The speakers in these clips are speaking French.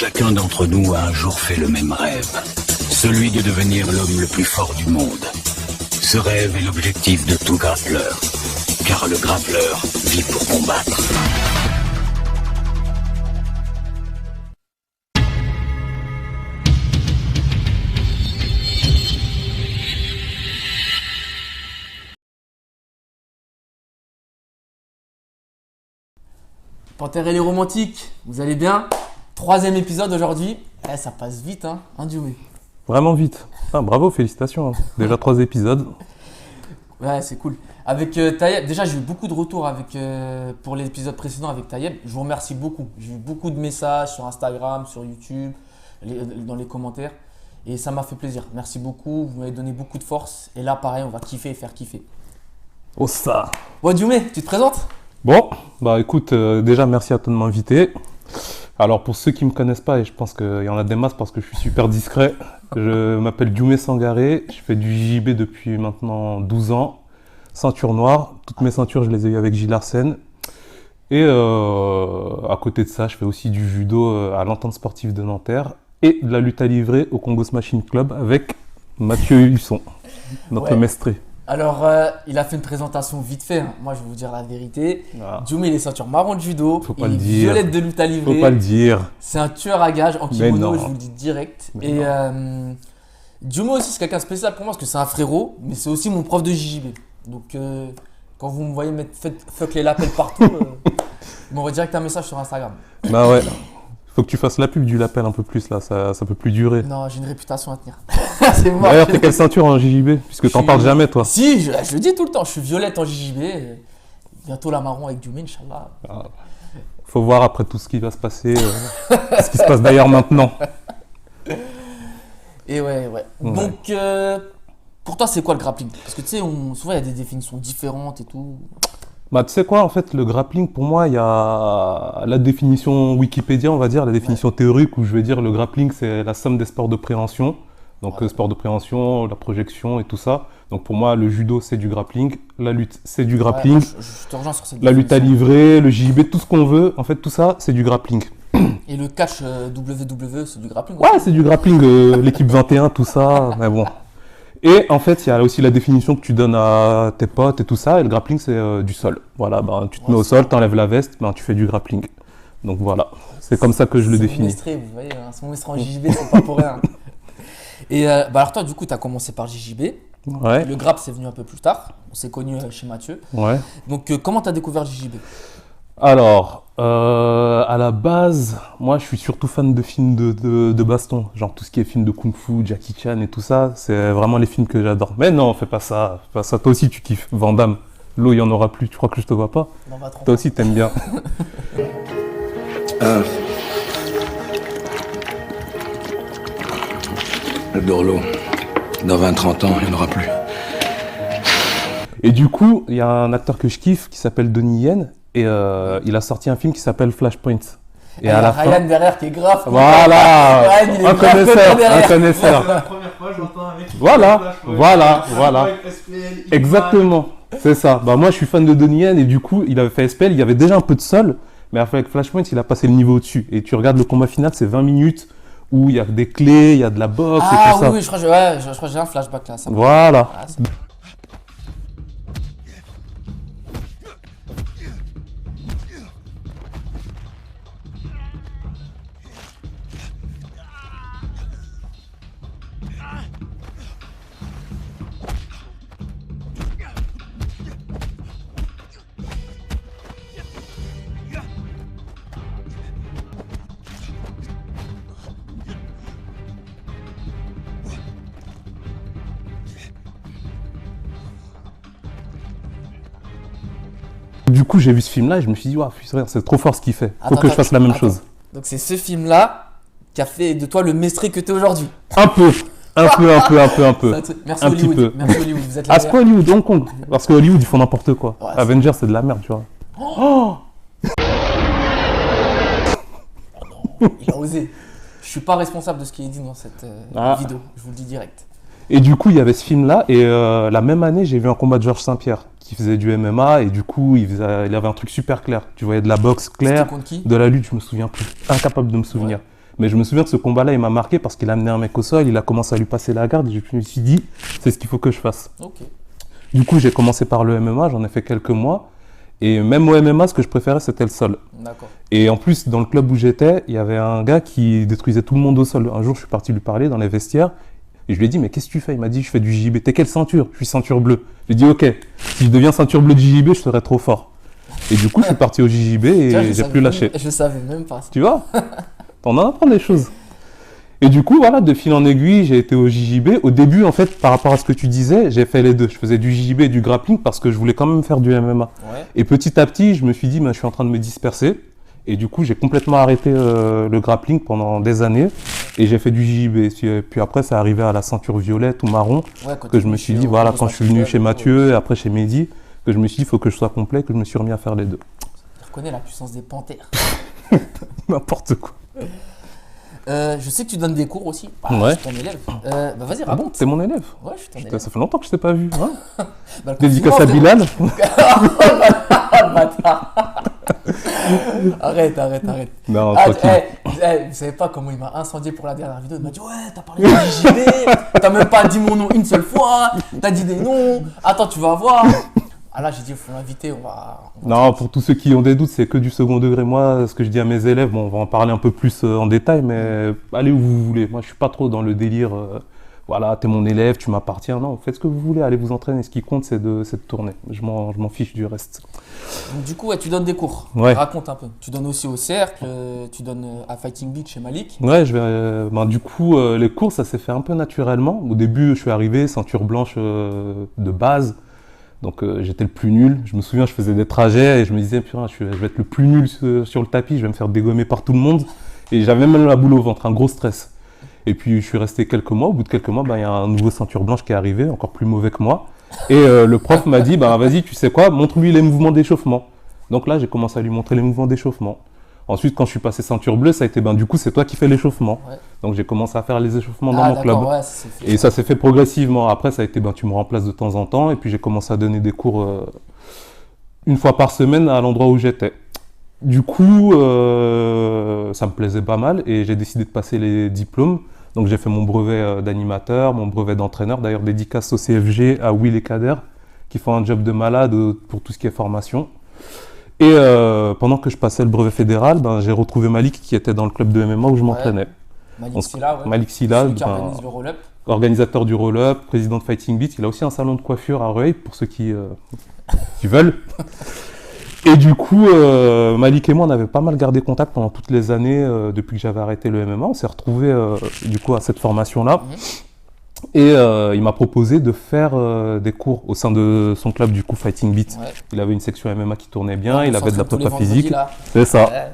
Chacun d'entre nous a un jour fait le même rêve. Celui de devenir l'homme le plus fort du monde. Ce rêve est l'objectif de tout grappleur. Car le grappleur vit pour combattre. Panthère et les romantiques, vous allez bien? 3e épisode aujourd'hui. Ça passe vite, hein, Dioumé. Vraiment vite. Ah, bravo, félicitations. Déjà 3 épisodes. Ouais, c'est cool. Avec Tayeb, déjà j'ai eu beaucoup de retours pour l'épisode précédent avec Tayeb. Je vous remercie beaucoup. J'ai eu beaucoup de messages sur Instagram, sur YouTube, dans les commentaires. Et ça m'a fait plaisir. Merci beaucoup. Vous m'avez donné beaucoup de force. Et là, pareil, on va kiffer et faire kiffer. Oh ça. Bon, Dioumé, tu te présentes? Bon, bah écoute, déjà merci à toi de m'inviter. Alors pour ceux qui ne me connaissent pas, et je pense qu'il y en a des masses parce que je suis super discret, je m'appelle Dioumé Sangaré, je fais du JJB depuis maintenant 12 ans, ceinture noire, toutes mes ceintures je les ai eues avec Gilles Arsène. Et à côté de ça, je fais aussi du judo à l'Entente sportive de Nanterre et de la lutte à livrer au Congo Machine Club avec Mathieu Husson, notre mestré. Alors, il a fait une présentation vite fait. Hein. Moi, je vais vous dire la vérité. Dioumé, il est ceinture marron de judo. Faut pas il le est dire. violette de lutte à livrer. Faut pas le dire. C'est un tueur à gages en kimono, non. je vous le dis direct. Mais et Dioumé aussi, c'est quelqu'un de spécial pour moi parce que c'est un frérot, mais c'est aussi mon prof de JJB. Donc, quand vous me voyez mettre fuck les lapels partout, vous m'envoyez direct un message sur Instagram. Bah ouais. Faut que tu fasses la pub du lapel un peu plus là, ça peut plus durer. Non, j'ai une réputation à tenir. C'est mort. D'ailleurs, t'es quelle ceinture en JJB? Puisque t'en parles jamais toi. Si, je le dis tout le temps, je suis violette en JJB. Et bientôt la marron avec Dioumé, Inch'Allah. Faut voir après tout ce qui va se passer, ce qui se passe d'ailleurs maintenant. Et ouais. Donc, pour toi, c'est quoi le grappling? Parce que tu sais, souvent il y a des définitions différentes et tout. Bah tu sais quoi, en fait, le grappling, pour moi, il y a la définition Wikipédia, on va dire, la définition théorique, où je vais dire le grappling, c'est la somme des sports de préhension. Donc, sport de préhension, la projection et tout ça. Donc, pour moi, le judo, c'est du grappling. La lutte, c'est du grappling. Ouais, je te rejoins sur cette la lutte à livrer, le JJB, tout ce qu'on veut, en fait, tout ça, c'est du grappling. Et le catch WWE, c'est du grappling? Ouais, c'est du grappling, l'équipe 21, tout ça, mais bon. Et en fait, il y a aussi la définition que tu donnes à tes potes et tout ça. Et le grappling, c'est du sol. Voilà, tu te mets au sol, tu enlèves la veste, tu fais du grappling. Donc voilà, c'est comme ça que je le définis. C'est mon mestré, vous voyez, hein, c'est mon mestré en JJB, c'est pas pour rien. Et alors toi, du coup, tu as commencé par JJB. Ouais. Le grapp, c'est venu un peu plus tard. On s'est connus chez Mathieu. Ouais. Donc, comment tu as découvert JJB? Alors, à la base, moi je suis surtout fan de films de baston, genre tout ce qui est films de Kung Fu, Jackie Chan et tout ça, c'est vraiment les films que j'adore. Mais non, fais pas ça, toi aussi tu kiffes, Van Damme, l'eau il y en aura plus, tu crois que je te vois pas? Non, pas trop. Toi aussi t'aimes bien. Le Dorlo, dans 20-30 ans, il n'y en aura plus. Et du coup, il y a un acteur que je kiffe qui s'appelle Donnie Yen. Et il a sorti un film qui s'appelle Flashpoint. Et à la fin, Ryan derrière qui est grave. Voilà, Ryan, un connaisseur. C'est la première fois que j'entends avec. Voilà. Exactement, c'est ça. Bah moi je suis fan de Donnie Yen et du coup il avait fait SPL, il y avait déjà un peu de sol, mais avec Flashpoint il a passé le niveau au-dessus. Et tu regardes le combat final, c'est 20 minutes où il y a des clés, il y a de la boxe et tout ça. Oui, je crois que j'ai un flashback là. Ça voilà. Du coup, j'ai vu ce film-là et je me suis dit, wow, c'est trop fort ce qu'il fait. Faut que je fasse la même chose. Donc, c'est ce film-là qui a fait de toi le mestré que tu es aujourd'hui. Un peu. Merci un Hollywood. petit peu. Merci Hollywood. Vous êtes la c'est pas Hollywood, Hong Kong. Parce que Hollywood, ils font n'importe quoi. Ouais, Avengers, c'est de la merde, tu vois. Oh non, il a osé. Je suis pas responsable de ce qui est dit dans cette vidéo. Je vous le dis direct. Et du coup, il y avait ce film-là. Et la même année, j'ai vu un combat de Georges Saint-Pierre qui faisait du MMA. Et du coup, il avait un truc super clair. Tu voyais de la boxe claire, contre qui? de la lutte, je me souviens plus. Incapable de me souvenir. Ouais. Mais je me souviens que ce combat-là, il m'a marqué parce qu'il a amené un mec au sol, il a commencé à lui passer la garde, et je me suis dit, c'est ce qu'il faut que je fasse. Ok. Du coup, j'ai commencé par le MMA, j'en ai fait quelques mois. Et même au MMA, ce que je préférais, c'était le sol. D'accord. Et en plus, dans le club où j'étais, il y avait un gars qui détruisait tout le monde au sol. Un jour, je suis parti lui parler dans les vestiaires. Et je lui ai dit, mais qu'est-ce que tu fais? Il m'a dit, je fais du JJB. T'es quelle ceinture? Je suis ceinture bleue. J'ai dit, ok, si je deviens ceinture bleue de JJB, je serai trop fort. Et du coup, je suis parti au JJB Tiens, et j'ai plus lâché. Je savais même pas ça. Tu vois? T'en apprends des choses. Et du coup, voilà, de fil en aiguille, j'ai été au JJB. Au début, en fait, par rapport à ce que tu disais, j'ai fait les deux. Je faisais du JJB et du grappling parce que je voulais quand même faire du MMA. Ouais. Et petit à petit, je me suis dit, je suis en train de me disperser. Et du coup, j'ai complètement arrêté le grappling pendant des années. Et j'ai fait du JJB. Et puis après, ça arrivait à la ceinture violette ou marron. Ouais, quand Que t'es je me venu suis chez- dit, voilà, au quand je suis venu Portugal, chez Mathieu et après chez Mehdi, que je me suis dit, il faut que je sois complet, que je me suis remis à faire les deux. Tu reconnais la puissance des panthères. N'importe quoi. Je sais que tu donnes des cours aussi. Ah, Ouais. Je suis ton élève. Bah vas-y, Ah bon, raconte. t'es mon élève? Ouais, je suis ton Putain, élève. ça fait longtemps que je t'ai pas vu. Hein. Bah, le Dédicace à confinement, Bilal. Ah, bâtard. Arrête. Non, Ah, tranquille. vous savez pas comment il m'a incendié pour la dernière vidéo. Il m'a dit, ouais, t'as parlé de JJB, t'as même pas dit mon nom une seule fois, t'as dit des noms, attends, tu vas voir. Ah là, j'ai dit, il faut l'inviter, on va. Non, pour tous ceux qui ont des doutes, c'est que du second degré. Moi, ce que je dis à mes élèves, bon, on va en parler un peu plus en détail, mais allez où vous voulez. Moi, je suis pas trop dans le délire, voilà, t'es mon élève, tu m'appartiens. Non, faites ce que vous voulez, allez vous entraîner. Ce qui compte, c'est de tourner. Je m'en fiche du reste. Donc, du coup, ouais, tu donnes des cours. Ouais. Raconte un peu. Tu donnes aussi au cercle, tu donnes à Fighting Beach chez Malik. Ouais, du coup, les cours, ça s'est fait un peu naturellement. Au début, je suis arrivé, ceinture blanche de base. Donc j'étais le plus nul. Je me souviens, je faisais des trajets et je me disais, putain, je vais être le plus nul sur le tapis, je vais me faire dégommer par tout le monde. Et j'avais même la boule au ventre, un gros stress. Et puis je suis resté quelques mois. Au bout de quelques mois, il y a un nouveau ceinture blanche qui est arrivé, encore plus mauvais que moi. Et le prof m'a dit, vas-y, tu sais quoi, montre-lui les mouvements d'échauffement. Donc là, j'ai commencé à lui montrer les mouvements d'échauffement. Ensuite, quand je suis passé ceinture bleue, ça a été, du coup, c'est toi qui fais l'échauffement. Ouais. Donc j'ai commencé à faire les échauffements dans Ah, mon club. d'accord, ouais, ça s'est fait. Et ça s'est fait progressivement. Après, ça a été, tu me remplaces de temps en temps. Et puis, j'ai commencé à donner des cours une fois par semaine à l'endroit où j'étais. Du coup, ça me plaisait pas mal et j'ai décidé de passer les diplômes. Donc, j'ai fait mon brevet d'animateur, mon brevet d'entraîneur. D'ailleurs, dédicace au CFG, à Will et Kader, qui font un job de malade pour tout ce qui est formation. Et pendant que je passais le brevet fédéral, j'ai retrouvé Malik qui était dans le club de MMA où je m'entraînais. Malik Silla, ouais. Malik Silla, Celui qui organise le roll-up. organisateur du roll-up, président de Fighting Beat. Il a aussi un salon de coiffure à Rueil pour ceux qui veulent. Et du coup, Malik et moi, on avait pas mal gardé contact pendant toutes les années depuis que j'avais arrêté le MMA. On s'est retrouvés du coup à cette formation-là. Et il m'a proposé de faire des cours au sein de son club du coup Fighting Beat. Ouais. Il avait une section MMA qui tournait bien, il On avait de la s'entraîne tous les prépa vendredis, physique. là. C'est ça. Ouais.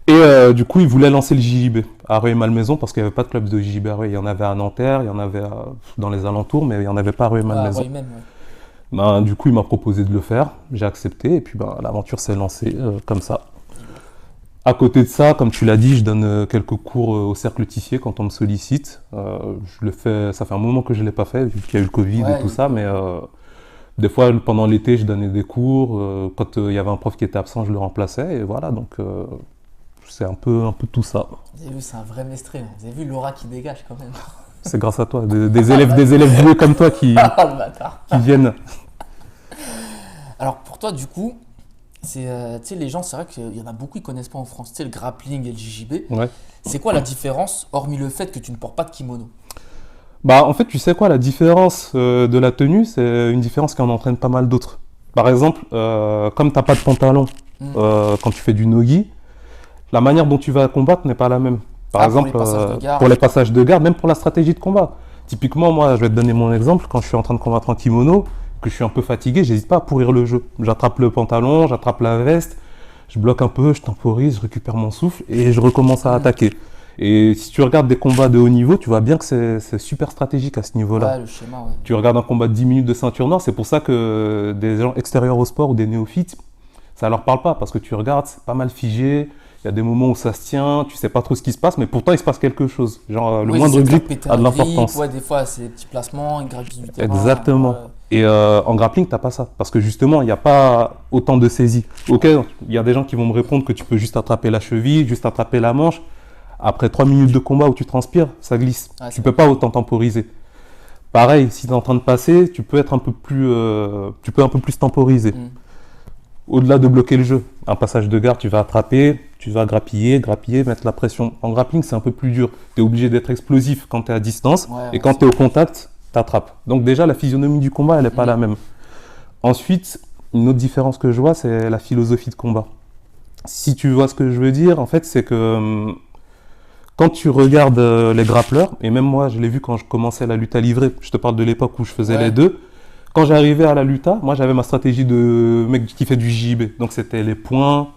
Et du coup, il voulait lancer le JJB à Rueil-Malmaison parce qu'il n'y avait pas de club de JJB à Rueil. Il y en avait à Nanterre, il y en avait dans les alentours, mais il n'y en avait pas à Rueil-Malmaison. Ouais, même, ouais. Du coup, il m'a proposé de le faire. J'ai accepté et puis l'aventure s'est lancée comme ça. À côté de ça, comme tu l'as dit, je donne quelques cours au Cercle Tissier quand on me sollicite. Je le fais, ça fait un moment que je ne l'ai pas fait, vu qu'il y a eu le Covid Ouais, et tout ça, mais des fois, pendant l'été, je donnais des cours. Quand il y avait un prof qui était absent, je le remplaçais. Et voilà, donc c'est un peu tout ça. Vous avez vu, c'est un vrai mestré. Là. Vous avez vu l'aura qui dégage quand même. C'est grâce à toi, des élèves doués comme toi qui Ah, le bâtard. viennent. Alors pour toi, du coup, c'est, tu sais, les gens, c'est vrai qu'il y en a beaucoup qui connaissent pas en France, tu sais, le grappling et le JJB. Ouais. C'est quoi la différence, hormis le fait que tu ne portes pas de kimono? En fait, tu sais quoi, la différence de la tenue, c'est une différence qui en entraîne pas mal d'autres. Par exemple, comme tu n'as pas de pantalon quand tu fais du nogi, la manière dont tu vas combattre n'est pas la même. Par exemple, pour les passages de garde, même pour la stratégie de combat. Typiquement, moi, je vais te donner mon exemple. Quand je suis en train de combattre en kimono, que je suis un peu fatigué, j'hésite pas à pourrir le jeu. J'attrape le pantalon, j'attrape la veste, je bloque un peu, je temporise, je récupère mon souffle et je recommence à attaquer. Et si tu regardes des combats de haut niveau, tu vois bien que c'est super stratégique à ce niveau-là. Ouais, le schéma, ouais. Tu regardes un combat de 10 minutes de ceinture noire, c'est pour ça que des gens extérieurs au sport ou des néophytes, ça leur parle pas, parce que tu regardes, c'est pas mal figé, il y a des moments où ça se tient, tu sais pas trop ce qui se passe, mais pourtant il se passe quelque chose. Genre le moindre grip a de l'importance. Ouais, des fois c'est des petits placements, une gravité du terrain. Exactement. Ouais. Et en grappling, t'as pas ça, parce que justement, il n'y a pas autant de saisie. Ok, il y a des gens qui vont me répondre que tu peux juste attraper la cheville, juste attraper la manche. Après 3 minutes de combat où tu transpires, ça glisse. Ah, Tu peux pas autant temporiser. Pareil, si tu es en train de passer, tu peux être un peu plus temporiser. Au-delà de bloquer le jeu. Un passage de garde, tu vas attraper, tu vas grappiller, mettre la pression. En grappling, c'est un peu plus dur. Tu es obligé d'être explosif quand tu es à distance. Et quand tu es au contact, tu attrapes. Donc déjà, la physionomie du combat, elle n'est pas la même. Ensuite, une autre différence que je vois, c'est la philosophie de combat. Si tu vois ce que je veux dire, en fait, c'est que quand tu regardes les grappleurs, et même moi, je l'ai vu quand je commençais la lutte à livrer, je te parle de l'époque où je faisais les deux. Quand j'arrivais à la luta, moi j'avais ma stratégie de mec qui fait du JJB. Donc c'était les points,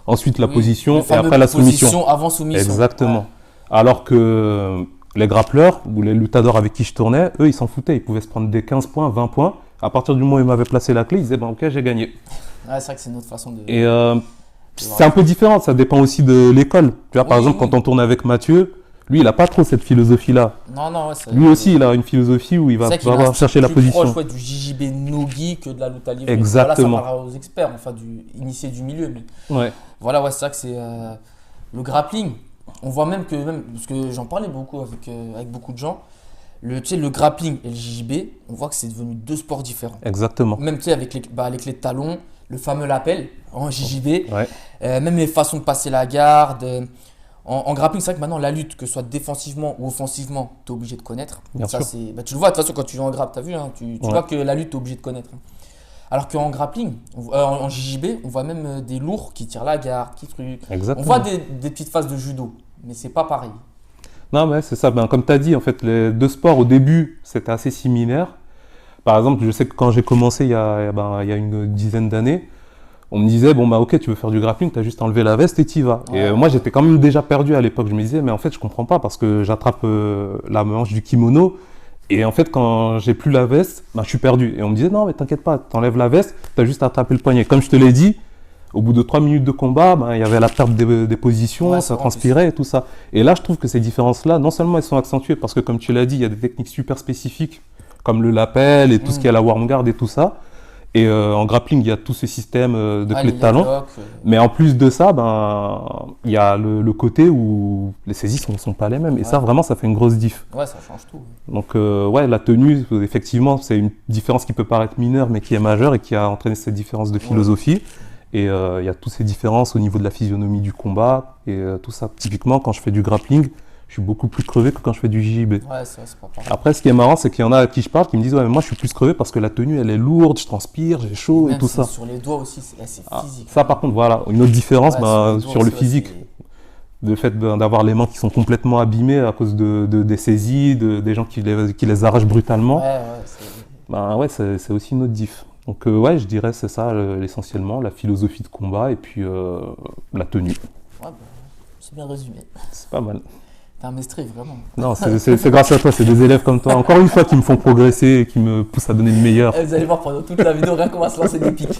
ensuite la position et après la soumission. Position avant soumission. Exactement. Alors que les grappleurs ou les luttadors avec qui je tournais, eux ils s'en foutaient. Ils pouvaient se prendre des 15 points, 20 points. À partir du moment où ils m'avaient placé la clé, ils disaient ok, j'ai gagné. Ouais, c'est vrai que c'est une autre façon de. Et c'est un peu différent, ça dépend aussi de l'école. Tu vois, par exemple, quand on tourne avec Mathieu, lui, il n'a pas trop cette philosophie-là. Non, lui aussi, il a une philosophie où il va pouvoir chercher la position. C'est plus proche du JJB Nogi que de la lutte à livrer. Exactement. Voilà, ça parlera aux experts, enfin, initiés du milieu. Mais voilà, c'est ça que c'est le grappling. On voit même parce que j'en parlais beaucoup avec beaucoup de gens, le grappling et le JJB, on voit que c'est devenu deux sports différents. Exactement. Même avec les clés de talon, le fameux lapel en JJB, même les façons de passer la garde. En grappling, c'est vrai que maintenant, la lutte, que ce soit défensivement ou offensivement, tu es obligé de connaître. Bien sûr. Tu le vois, de toute façon, quand tu es en grappe, tu as vu, hein, tu vois que la lutte, tu es obligé de connaître. Alors qu'en grappling, en JJB, on voit même des lourds qui tirent la garde, qui truc. Exactement. On voit des petites phases de judo, mais c'est pas pareil. Non, mais c'est ça. Comme tu as dit, en fait, les deux sports, au début, c'était assez similaire. Par exemple, je sais que quand j'ai commencé il y a une dizaine d'années, on me disait, ok, tu veux faire du grappling, tu as juste enlevé la veste et t'y vas. Et moi, j'étais quand même déjà perdu à l'époque. Je me disais, mais en fait, je comprends pas parce que j'attrape la manche du kimono et en fait, quand j'ai plus la veste, je suis perdu. Et on me disait, non, mais t'inquiète pas, t'enlèves la veste, tu as juste à attraper le poignet. Comme je te l'ai dit, au bout de 3 minutes de combat, il y avait la perte des positions, ça transpirait et tout ça. Et là, je trouve que ces différences-là, non seulement elles sont accentuées parce que, comme tu l'as dit, il y a des techniques super spécifiques comme le lapel et tout ce qui est la warm guard et tout ça. Et en grappling, il y a tout ce système de clés de talon. Mais en plus de ça, il y a le côté où les saisies ne sont pas les mêmes. Et ça, vraiment, ça fait une grosse diff. Ouais, ça change tout. Donc, la tenue, effectivement, c'est une différence qui peut paraître mineure, mais qui est majeure et qui a entraîné cette différence de philosophie. Et il y a toutes ces différences au niveau de la physionomie du combat et tout ça. Typiquement, quand je fais du grappling, je suis beaucoup plus crevé que quand je fais du JJB. Ouais, c'est pas pareil. Après, ce qui est marrant, c'est qu'il y en a à qui je parle qui me disent ouais, mais moi je suis plus crevé parce que la tenue elle est lourde, je transpire, j'ai chaud et tout ça. Sur les doigts aussi, c'est physique. Ça, par contre, voilà, une autre différence sur le physique. Le fait d'avoir les mains qui sont complètement abîmées à cause des saisies, des gens qui les arrachent brutalement. C'est aussi une autre diff. Donc, je dirais c'est ça essentiellement, la philosophie de combat et puis la tenue. Ouais, c'est bien résumé. C'est pas mal. T'es un mestré, vraiment. Non, c'est grâce à toi, c'est des élèves comme toi, encore une fois, qui me font progresser et qui me poussent à donner le meilleur. Vous allez voir pendant toute la vidéo, rien qu'on va se lancer des pics.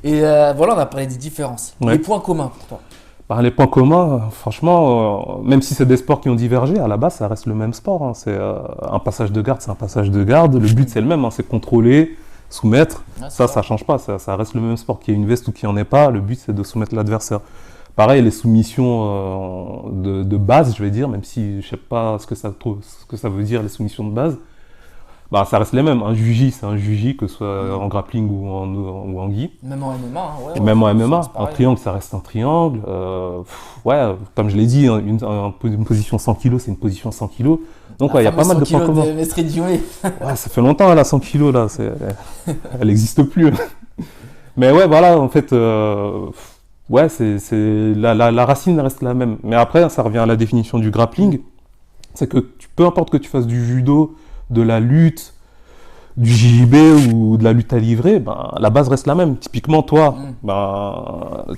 Et voilà, on a parlé des différences. Les points communs pour toi? Les points communs, franchement, même si c'est des sports qui ont divergé, à la base, ça reste le même sport. Hein. C'est un passage de garde, c'est un passage de garde. Le but, c'est le même, hein, c'est contrôler, soumettre. Ça change pas, ça reste le même sport. Qu'il y ait une veste ou qu'il n'y en ait pas, le but, c'est de soumettre l'adversaire. Pareil, les soumissions de base, je vais dire, même si je ne sais pas ce que ça veut dire, les soumissions de base, ça reste les mêmes. Un juji, c'est un juji, que ce soit en grappling ou en gi. Même en MMA. Et même en MMA, un triangle, ça reste un triangle. Comme je l'ai dit, une position 100 kg, c'est une position 100 kg. Donc il y a pas mal de points communs. Ça fait longtemps, elle a 100 kg, là. Elle n'existe plus. Mais voilà, en fait... la racine reste la même. Mais après, ça revient à la définition du grappling. C'est que peu importe que tu fasses du judo, de la lutte, du JJB ou de la lutte à livrer, la base reste la même. Typiquement, toi,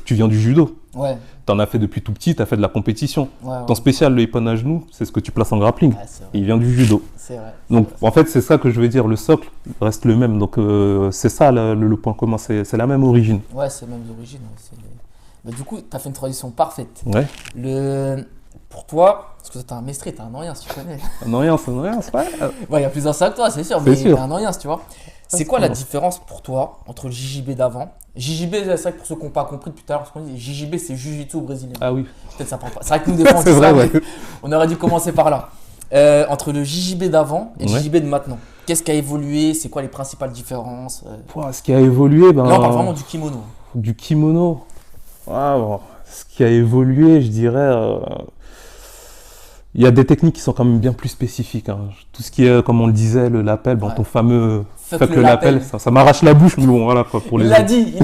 tu viens du judo. Ouais. Tu en as fait depuis tout petit, tu as fait de la compétition. Ton spécial, le ippon à genoux, c'est ce que tu places en grappling. Il vient du judo. C'est vrai. Donc, en fait, c'est ça que je veux dire. Le socle reste le même. Donc, c'est ça le point commun. C'est la même origine. Ouais, c'est la même origine. Du coup, tu as fait une transition parfaite. Ouais. Pour toi, parce que tu es un mestré, tu es un Noyens, si tu connais. Un Noyens, ouais. Il y a plus anciens que toi, c'est sûr, mais tu es un Noyens, tu vois. C'est quoi la différence pour toi entre le JJB d'avant? JJB, c'est vrai que pour ceux qui n'ont pas compris depuis tout à l'heure, ce qu'on dit, JJB c'est Jiu-Jitsu brésilien. Ah oui. Peut-être ça parle pas. C'est vrai que nous, des fois, on dit C'est ça, vrai, mais on aurait dû commencer par là. Entre le JJB d'avant et le Ouais. JJB de maintenant, qu'est-ce qui a évolué? C'est quoi les principales différences? Pouah, ce qui a évolué, ben, Là, on parle vraiment du kimono. du kimono. Ah, bon. Ce qui a évolué, je dirais, il y a des techniques qui sont quand même bien plus spécifiques, hein. Tout ce qui est, comme on le disait, le lapel, bon, Ouais. ton fameux Fuck le lapel, ça m'arrache la bouche, mais bon, voilà quoi, pour les Il l'a dit.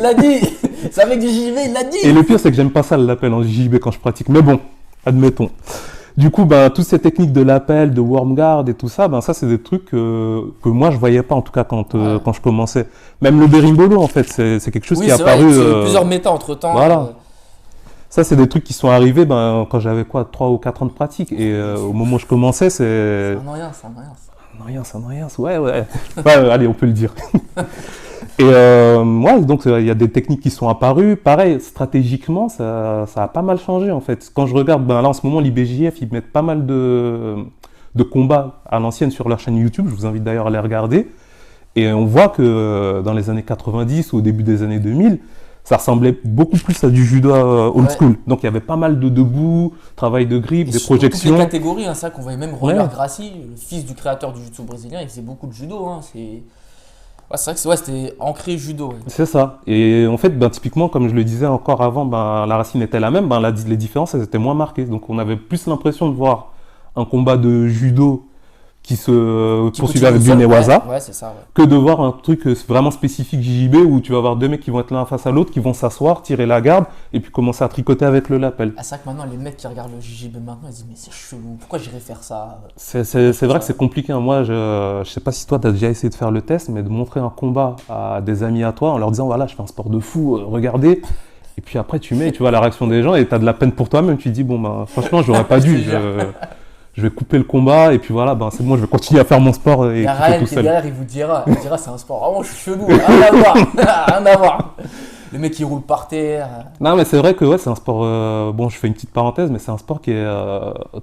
C'est avec du JJB, il l'a dit. Et le pire, c'est que j'aime pas ça, le lapel en JJB quand je pratique. Mais bon, admettons. Du coup, ben, toutes ces techniques de lapel, de worm guard et tout ça, ben, ça, c'est des trucs que moi, je voyais pas, en tout cas, quand je commençais. Même le berimbolo, en fait, c'est quelque chose Oui, qui est c'est vrai, apparu. il y a eu plusieurs méta entre temps. voilà. Ça, c'est des trucs qui sont arrivés ben, quand j'avais quoi, 3 ou 4 ans de pratique. Et au moment où je commençais, c'est. Ça n'a rien, ça n'a rien. Ça n'a rien, ouais. Ouais, allez, on peut le dire. Et ouais, donc il y a des techniques qui sont apparues. Pareil, stratégiquement, ça a pas mal changé en fait. Quand je regarde, ben là en ce moment, l'IBJF, ils mettent pas mal de combats à l'ancienne sur leur chaîne YouTube. Je vous invite d'ailleurs à les regarder. Et on voit que dans les années 90 ou au début des années 2000, ça ressemblait beaucoup plus à du judo old school. Donc il y avait pas mal de debout, travail de grip, des projections. Toutes les catégories, hein, c'est vrai qu'on voyait même Roger Ouais. Gracie, le fils du créateur du jiu-jitsu brésilien, il faisait beaucoup de judo. Hein, c'est vrai que c'était ancré judo. Ouais. C'est ça. Et en fait, ben, typiquement, comme je le disais encore avant, ben, la racine était la même, ben, les différences elles étaient moins marquées. Donc on avait plus l'impression de voir un combat de judo qui se poursuivait avec du newaza, Ouais, c'est ça. Ouais. que de voir un truc vraiment spécifique JJB où tu vas avoir deux mecs qui vont être l'un face à l'autre, qui vont s'asseoir, tirer la garde et puis commencer à tricoter avec le lapel. Ah, c'est vrai que maintenant, les mecs qui regardent le JJB maintenant, ils se disent mais c'est chelou, pourquoi j'irais faire ça? C'est vrai que c'est compliqué, hein. Moi, je sais pas si toi, tu as déjà essayé de faire le test, mais de montrer un combat à des amis à toi en leur disant voilà, je fais un sport de fou, regardez. Et puis après, tu mets, tu vois la réaction des gens et tu as de la peine pour toi-même. Tu te dis bon, ben, franchement, j'aurais pas dû. Je vais couper le combat et puis voilà, ben, c'est bon, je vais continuer à faire mon sport et Il y a kiffer Raël tout qui est seul. derrière, il vous dira c'est un sport vraiment chelou, rien à voir, rien à voir. Le mec qui roule par terre. Non, mais c'est vrai que ouais, c'est un sport. Bon, je fais une petite parenthèse, mais c'est un sport qui est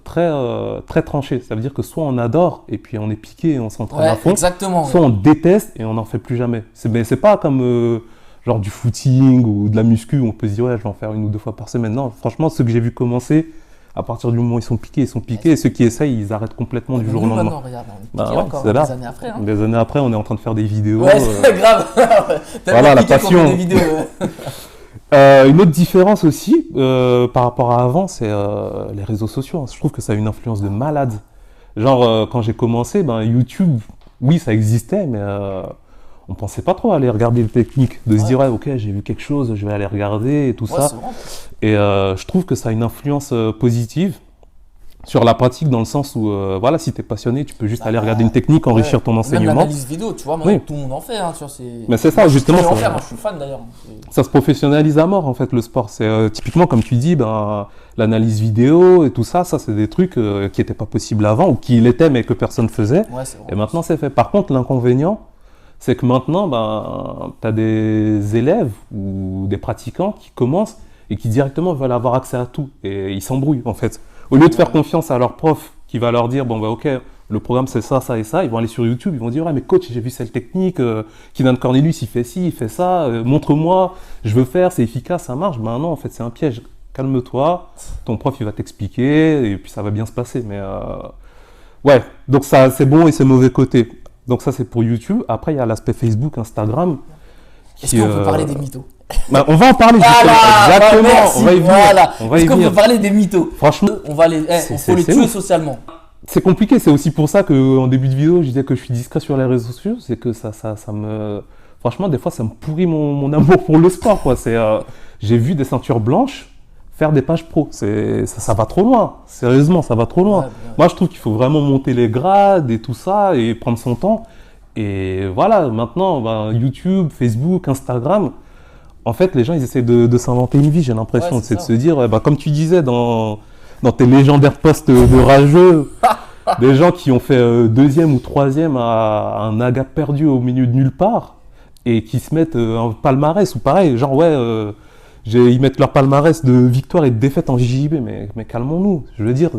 très tranché. Ça veut dire que soit on adore et puis on est piqué et on s'entraîne à fond, exactement. soit on déteste et on n'en fait plus jamais. Mais c'est pas comme genre du footing ou de la muscu où on peut se dire ouais, je vais en faire 1 ou 2 fois par semaine. Non, franchement, ceux que j'ai vu commencer, à partir du moment où ils sont piqués, et ceux qui essayent, ils arrêtent complètement du jour au Nous, lendemain. maintenant, regarde, on est Bah piqué ouais, encore c'est là. des années après. Hein. Des années après, on est en train de faire des vidéos. Ouais, c'est grave. Voilà, la piqué qu'on fait passion. des vidéos. Une autre différence aussi par rapport à avant, c'est les réseaux sociaux. Je trouve que ça a une influence de malade. Genre, quand j'ai commencé, ben, YouTube, oui, ça existait, mais on pensait pas trop à aller regarder les techniques. De se dire, ouais, ok, j'ai vu quelque chose, je vais aller regarder et tout ça. C'est vrai. Et je trouve que ça a une influence positive sur la pratique dans le sens où, voilà, si tu es passionné, tu peux juste aller regarder une technique, enrichir ton Même enseignement. l'analyse vidéo, tu vois, maintenant, Oui. tout le monde en fait. Hein, tu vois, Mais c'est ça, justement. Moi, Ça, moi, je suis fan d'ailleurs. ça se professionnalise à mort, en fait, le sport. C'est typiquement, comme tu dis, ben, l'analyse vidéo et tout ça, c'est des trucs qui n'étaient pas possibles avant ou qui l'étaient, mais que personne faisait. Ouais, c'est vrai. Et maintenant, c'est fait. Par contre, l'inconvénient, c'est que maintenant, ben, tu as des élèves ou des pratiquants qui commencent et qui directement veulent avoir accès à tout. Et ils s'embrouillent, en fait. Au lieu de faire confiance à leur prof qui va leur dire, bon, bah, ok, le programme c'est ça, ça et ça, ils vont aller sur YouTube, ils vont dire, ah, mais coach, j'ai vu cette technique, Keenan Cornelius, il fait ci, il fait ça, montre-moi, je veux faire, c'est efficace, ça marche. Ben non, en fait, c'est un piège. Calme-toi, ton prof, il va t'expliquer et puis ça va bien se passer. Mais ouais, donc ça, c'est bon et c'est mauvais côté. Donc ça, c'est pour YouTube. Après, il y a l'aspect Facebook, Instagram. Est-ce qu'on peut parler des mythos? Bah, on va en parler justement. Exactement, merci, on va y venir. voilà. On va y Est-ce qu'on venir. peut parler des mythos? Franchement, On va les, faut les c'est tuer ouf. socialement. c'est compliqué. C'est aussi pour ça qu'en début de vidéo, je disais que je suis discret sur les réseaux sociaux. C'est que ça me... Franchement, des fois, ça me pourrit mon amour pour le sport, quoi. J'ai vu des ceintures blanches faire des pages pro. Ça va trop loin. Sérieusement, ça va trop loin. Ouais. Moi, je trouve qu'il faut vraiment monter les grades et tout ça et prendre son temps. Et voilà, maintenant, ben, YouTube, Facebook, Instagram, en fait, les gens, ils essaient de s'inventer une vie, j'ai l'impression. Ouais, c'est c'est de ça. se dire, bah, comme tu disais dans tes légendaires posts de rageux, des gens qui ont fait 2e ou 3e à un agap perdu au milieu de nulle part et qui se mettent un palmarès ou pareil, genre, ouais, ils mettent leur palmarès de victoire et de défaite en JJB, mais calmons-nous. Je veux dire,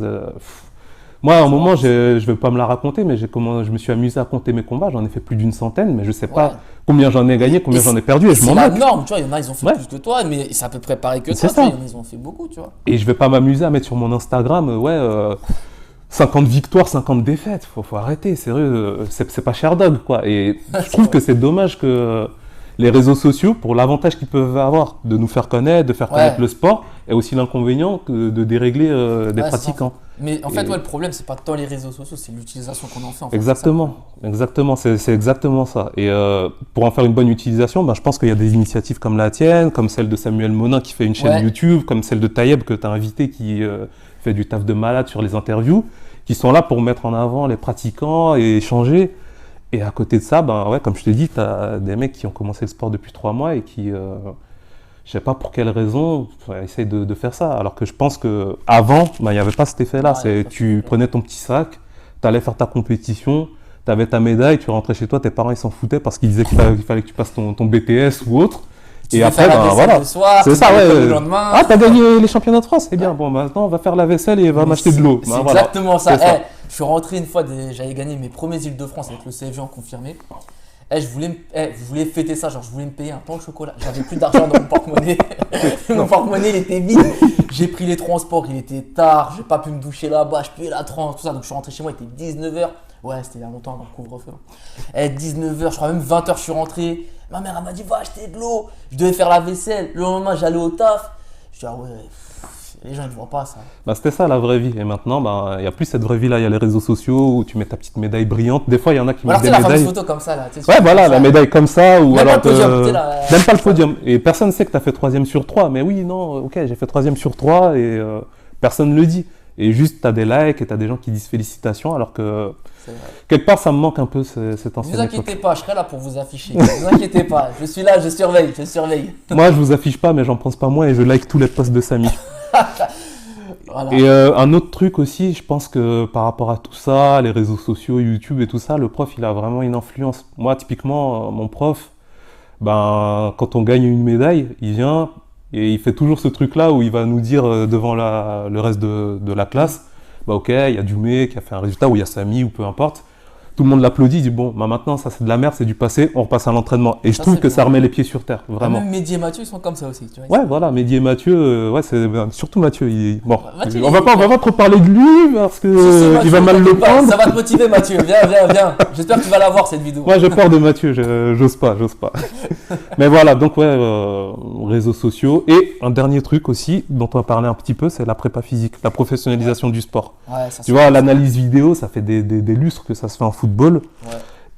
Moi, à un moment, je vais pas me la raconter, mais je me suis amusé à compter mes combats. J'en ai fait plus d'une centaine, mais je sais pas combien j'en ai gagné, combien j'en ai perdu, et je m'en moque. C'est la norme, tu vois. Il y en a, ils ont fait plus que toi, mais c'est à peu près pareil que toi. C'est ça. Il y en a, ils ont fait beaucoup, tu vois. Et je vais pas m'amuser à mettre sur mon Instagram, 50 victoires, 50 défaites. Faut arrêter, sérieux. C'est pas Sherdog, quoi. Et je trouve que c'est dommage que les réseaux sociaux, pour l'avantage qu'ils peuvent avoir de nous faire connaître, de faire connaître le sport, et aussi l'inconvénient de dérégler des pratiquants. Mais en fait, le problème, c'est pas tant les réseaux sociaux, c'est l'utilisation qu'on en fait. Exactement, c'est exactement ça. Et pour en faire une bonne utilisation, je pense qu'il y a des initiatives comme la tienne, comme celle de Samuel Monin qui fait une chaîne YouTube, comme celle de Tayeb que tu as invité qui fait du taf de malade sur les interviews, qui sont là pour mettre en avant les pratiquants et échanger. Et à côté de ça, comme je t'ai dit, tu as des mecs qui ont commencé le sport depuis 3 mois et qui, je sais pas pour quelle raison, essayent de faire ça. Alors que je pense qu'avant, il n'y avait pas cet effet-là. Tu prenais ton petit sac, tu allais faire ta compétition, tu avais ta médaille, tu rentrais chez toi, tes parents ils s'en foutaient parce qu'ils disaient qu'il fallait que tu passes ton BTS ou autre. Et après, le soir, c'est ça, le lendemain. Ah, t'as gagné les championnats de France. Eh bien, maintenant, on va faire la vaisselle et va m'acheter de l'eau. C'est exactement ça. Je suis rentré une fois, j'avais gagné mes premiers Île-de-France avec le CFG en confirmé. Je voulais fêter ça, genre je voulais me payer un pain au chocolat. J'avais plus d'argent dans mon porte-monnaie. Mon porte-monnaie, il était vide. J'ai pris les transports, il était tard. J'ai pas pu me doucher là-bas, je payais la tranche, tout ça. Donc je suis rentré chez moi, il était 19h. Ouais, c'était il y a longtemps avant le couvre-feu. 19h, je crois même 20h, je suis rentré. Ma mère, elle m'a dit, va acheter de l'eau. Je devais faire la vaisselle. Le lendemain, j'allais au taf. Je dis, ah ouais, les gens, ils ne voient pas ça. C'était ça la vraie vie. Et maintenant, il n'y a plus cette vraie vie-là. Il y a les réseaux sociaux où tu mets ta petite médaille brillante. Des fois, il y en a qui mettent des médailles. Alors, tu sais, la fameuse photo comme ça, là. Ouais, voilà, la médaille comme ça. Ou même alors, pas le podium. Même pas le podium. Et personne ne sait que tu as fait 3e sur 3. Mais oui, non, ok, j'ai fait 3e sur 3 et personne ne le dit. Et juste, tu as des likes et tu as des gens qui disent félicitations alors que quelque part, ça me manque un peu cette ancienne époque. Ne vous inquiétez pas, je serai là pour vous afficher. Ne vous inquiétez pas, je suis là, je surveille. Moi, je vous affiche pas, mais j'en pense pas moins et je like tous les posts de Samy. Voilà. Et un autre truc aussi, je pense que par rapport à tout ça, les réseaux sociaux, YouTube et tout ça, le prof, il a vraiment une influence. Moi, typiquement, mon prof, quand on gagne une médaille, il vient et il fait toujours ce truc-là où il va nous dire devant le reste de la classe, ok, il y a Djoumé qui a fait un résultat, ou il y a Samy, ou peu importe. Tout le monde l'applaudit, il dit bon, maintenant ça c'est de la merde, c'est du passé, on repasse à l'entraînement. Et je trouve que ça remet les pieds sur terre, vraiment. Même Mehdi et Mathieu, ils sont comme ça aussi, tu vois. Ouais, voilà, Mehdi et Mathieu, c'est surtout Mathieu. Mathieu, on va pas trop parler de lui parce que il va mal le prendre. Ça va te motiver, Mathieu. Viens. J'espère que tu vas la voir cette vidéo. Ouais, j'ai peur de Mathieu, j'ose pas. Mais voilà, donc réseaux sociaux. Et un dernier truc aussi dont on va parler un petit peu, c'est la prépa physique, la professionnalisation du sport. Ouais, tu vois, l'analyse vidéo, ça fait des lustres que ça se fait en football. Ouais.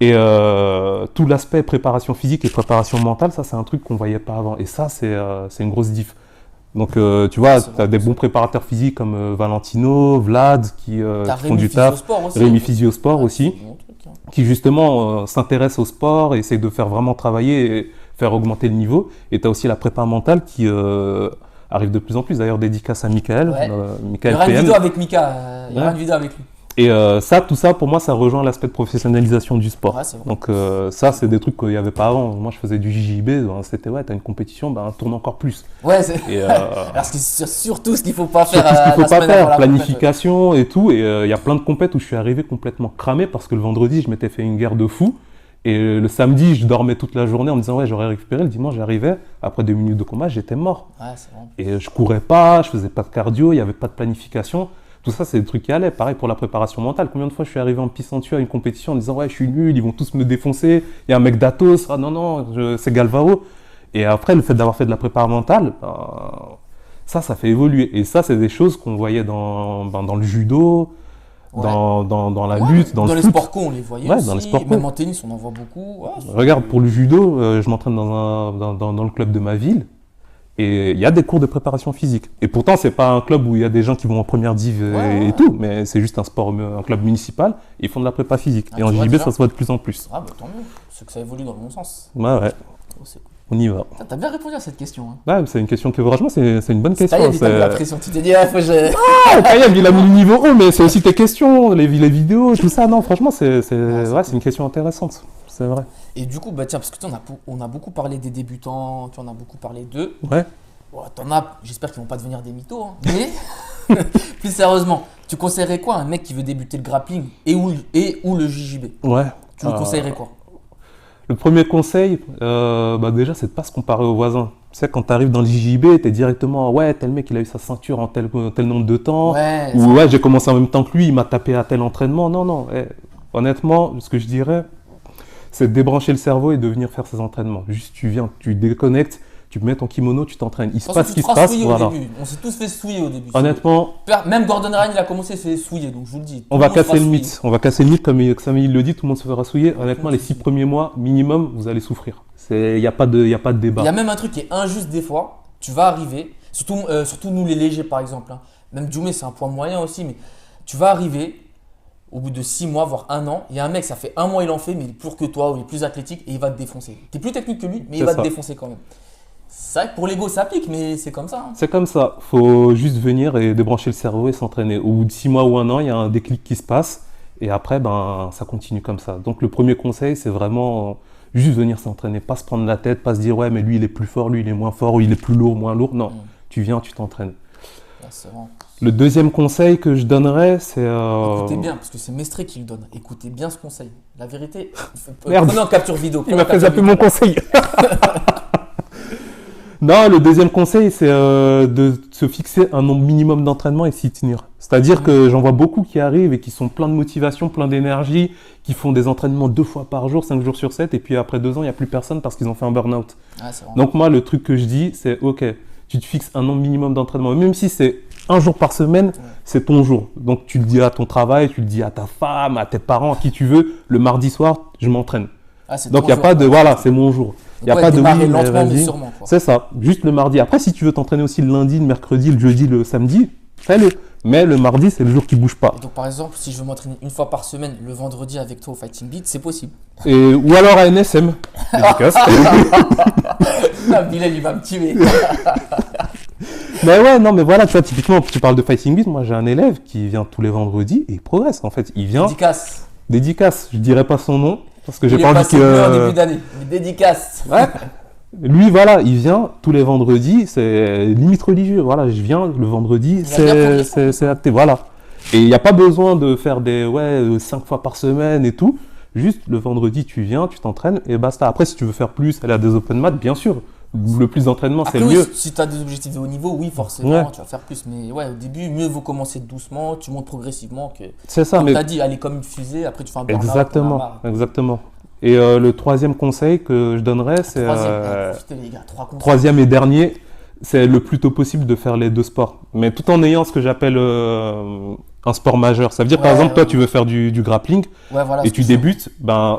Et tout l'aspect préparation physique et préparation mentale, ça c'est un truc qu'on voyait pas avant. Et ça, c'est une grosse diff. Donc tu vois, tu as des bons préparateurs physiques comme Valentino, Vlad qui font du taf, Rémi Physiosport aussi, qui justement s'intéressent au sport et essayent de faire vraiment travailler et faire augmenter le niveau. Et tu as aussi la prépa mentale qui arrive de plus en plus. D'ailleurs, dédicace à Michael. Il y aura une vidéo avec Mika, il y aura une vidéo avec lui. Et tout ça, pour moi, ça rejoint l'aspect de professionnalisation du sport. Ouais, donc ça, c'est des trucs qu'il n'y avait pas avant. Moi, je faisais du JJB, c'était t'as une compétition, tourne encore plus. Ouais, alors c'est surtout ce qu'il ne faut pas faire. Surtout ce qu'il ne faut pas faire, planification et tout. Et il y a plein de compètes où je suis arrivé complètement cramé parce que le vendredi, je m'étais fait une guerre de fou. Et le samedi, je dormais toute la journée en me disant j'aurais récupéré. Le dimanche, j'arrivais, après 2 minutes de combat, j'étais mort. Ouais, c'est vrai. Et je courais pas, je faisais pas de cardio, il n'y avait pas de planification. Tout ça, c'est des trucs qui allaient. Pareil pour la préparation mentale. Combien de fois je suis arrivé en pissant dessus à une compétition en disant je suis nul, ils vont tous me défoncer. Il y a un mec d'Atos, non, c'est Galvao. Et après, le fait d'avoir fait de la préparation mentale, ça fait évoluer. Et ça, c'est des choses qu'on voyait dans le judo, dans la lutte, dans le les foot. sports co, on les voyait aussi. Dans les sports co. Même en tennis, on en voit beaucoup. Regarde, pour le judo, je m'entraîne dans le club de ma ville. Et il y a des cours de préparation physique. Et pourtant, c'est pas un club où il y a des gens qui vont en première div et tout, mais c'est juste un club municipal. Ils font de la prépa physique. Et en JB, ça se voit de plus en plus. Ah tant mieux. C'est que ça évolue dans le bon sens. Ouais. On y va. T'as bien répondu à cette question. Ouais, c'est une question que, franchement, c'est une bonne question. Taïeb, il t'a mis la pression. Tu t'es dit, faut que j'ai... Taïeb, il a mis le niveau haut, mais c'est aussi tes questions, les vidéos, tout ça. Non, franchement, c'est une question intéressante. C'est vrai. Et du coup, tiens, parce que on a beaucoup parlé des débutants, on a beaucoup parlé d'eux. Ouais. J'espère qu'ils vont pas devenir des mythos, hein. Mais, plus sérieusement, Tu conseillerais quoi à un mec qui veut débuter le grappling et ou le JJB? Ouais. Tu lui conseillerais quoi? Le premier conseil, déjà, c'est de pas se comparer aux voisins. Tu sais, quand tu arrives dans le JJB, tu es directement, ouais, tel mec, il a eu sa ceinture en tel nombre de temps. Ouais, Ou ouais, j'ai commencé en même temps que lui, il m'a tapé à tel entraînement. Non. Honnêtement, ce que je dirais, c'est de débrancher le cerveau et de venir faire ses entraînements. Juste, tu viens, tu déconnectes, tu mets ton kimono, tu t'entraînes. Il se passe ce qui se passe. Voilà. On s'est tous fait souiller au début. Honnêtement, Même Gordon Ryan, il a commencé à se faire souiller, donc je vous le dis. on va casser le mythe. On va casser le mythe, comme il le dit, tout le monde se fera souiller. Honnêtement, les 6 premiers mois, minimum, vous allez souffrir. Il n'y a pas de débat. Il y a même un truc qui est injuste des fois. Tu vas arriver, surtout nous les légers par exemple. Hein. Même Djoumé, c'est un poids moyen aussi, mais tu vas arriver au bout de 6 mois, voire 1 an. Il y a un mec, ça fait 1 mois, il en fait, mais il est plus lourd que toi ou il est plus athlétique et il va te défoncer. Tu es plus technique que lui, mais il va te défoncer quand même. C'est vrai que pour l'ego, ça pique, mais c'est comme ça. Hein. C'est comme ça. Faut juste venir et débrancher le cerveau et s'entraîner. Au bout de 6 mois ou 1 an, il y a un déclic qui se passe. Et après, ça continue comme ça. Donc, le premier conseil, c'est vraiment juste venir s'entraîner. Pas se prendre la tête, pas se dire, ouais, mais lui, il est plus fort, lui, il est moins fort, ou il est plus lourd, moins lourd. Non, tu viens, tu t'entraînes. C'est vrai. Le deuxième conseil que je donnerais, c'est… Écoutez bien, parce que c'est Mestré qui le donne. Écoutez bien ce conseil. La vérité, Merde. prenez en capture vidéo. Il m'a fait zapper mon conseil. Non, le deuxième conseil, c'est de se fixer un nombre minimum d'entraînement et s'y tenir. C'est-à-dire que j'en vois beaucoup qui arrivent et qui sont pleins de motivation, pleins d'énergie, qui font des entraînements 2 fois par jour, 5 jours sur 7, et puis après 2 ans, il n'y a plus personne parce qu'ils ont fait un burn-out. Donc moi, le truc que je dis, c'est ok, tu te fixes un nombre minimum d'entraînement. Même si c'est 1 jour par semaine, c'est ton jour. Donc tu le dis à ton travail, tu le dis à ta femme, à tes parents, à qui tu veux, le mardi soir, je m'entraîne. Donc il n'y a pas de… Voilà, c'est mon jour. Il n'y a pas de oui, lentement, mais sûrement. C'est ça, juste le mardi. Après, si tu veux t'entraîner aussi le lundi, le mercredi, le jeudi, le samedi, fais-le. Mais le mardi, c'est le jour qui ne bouge pas. Donc par exemple, si je veux m'entraîner 1 fois par semaine, le vendredi avec toi au Fighting Beat, c'est possible. Ou alors à NSM. Dédicace. Bilal, il va me tuer. Mais ouais, non, mais voilà, tu vois, typiquement, tu parles de Fighting Beat. Moi, j'ai un élève qui vient tous les vendredis et il progresse. En fait, il vient. Dédicace. Je dirais pas son nom. Parce que j'ai pas envie que. En début d'année, dédicace. Ouais. Lui, voilà, il vient tous les vendredis, c'est limite religieux. Voilà, je viens le vendredi, c'est acté. Voilà. Et il n'y a pas besoin de faire des 5 fois par semaine et tout. Juste le vendredi, tu viens, tu t'entraînes et basta. Après, si tu veux faire plus, aller à des open mat, bien sûr. Le plus d'entraînement, c'est le mieux. Si tu as des objectifs de haut niveau, oui, forcément, tu vas faire plus. Mais ouais, au début, mieux vaut commencer doucement, tu montes progressivement. C'est ça, comme tu as dit, aller comme une fusée, après tu fais un burn-out. Exactement. Et le troisième conseil que je donnerais, c'est… Troisième et dernier, c'est le plus tôt possible de faire les 2 sports. Mais tout en ayant ce que j'appelle un sport majeur. Ça veut dire, par exemple, toi, tu veux faire du grappling et tu débutes,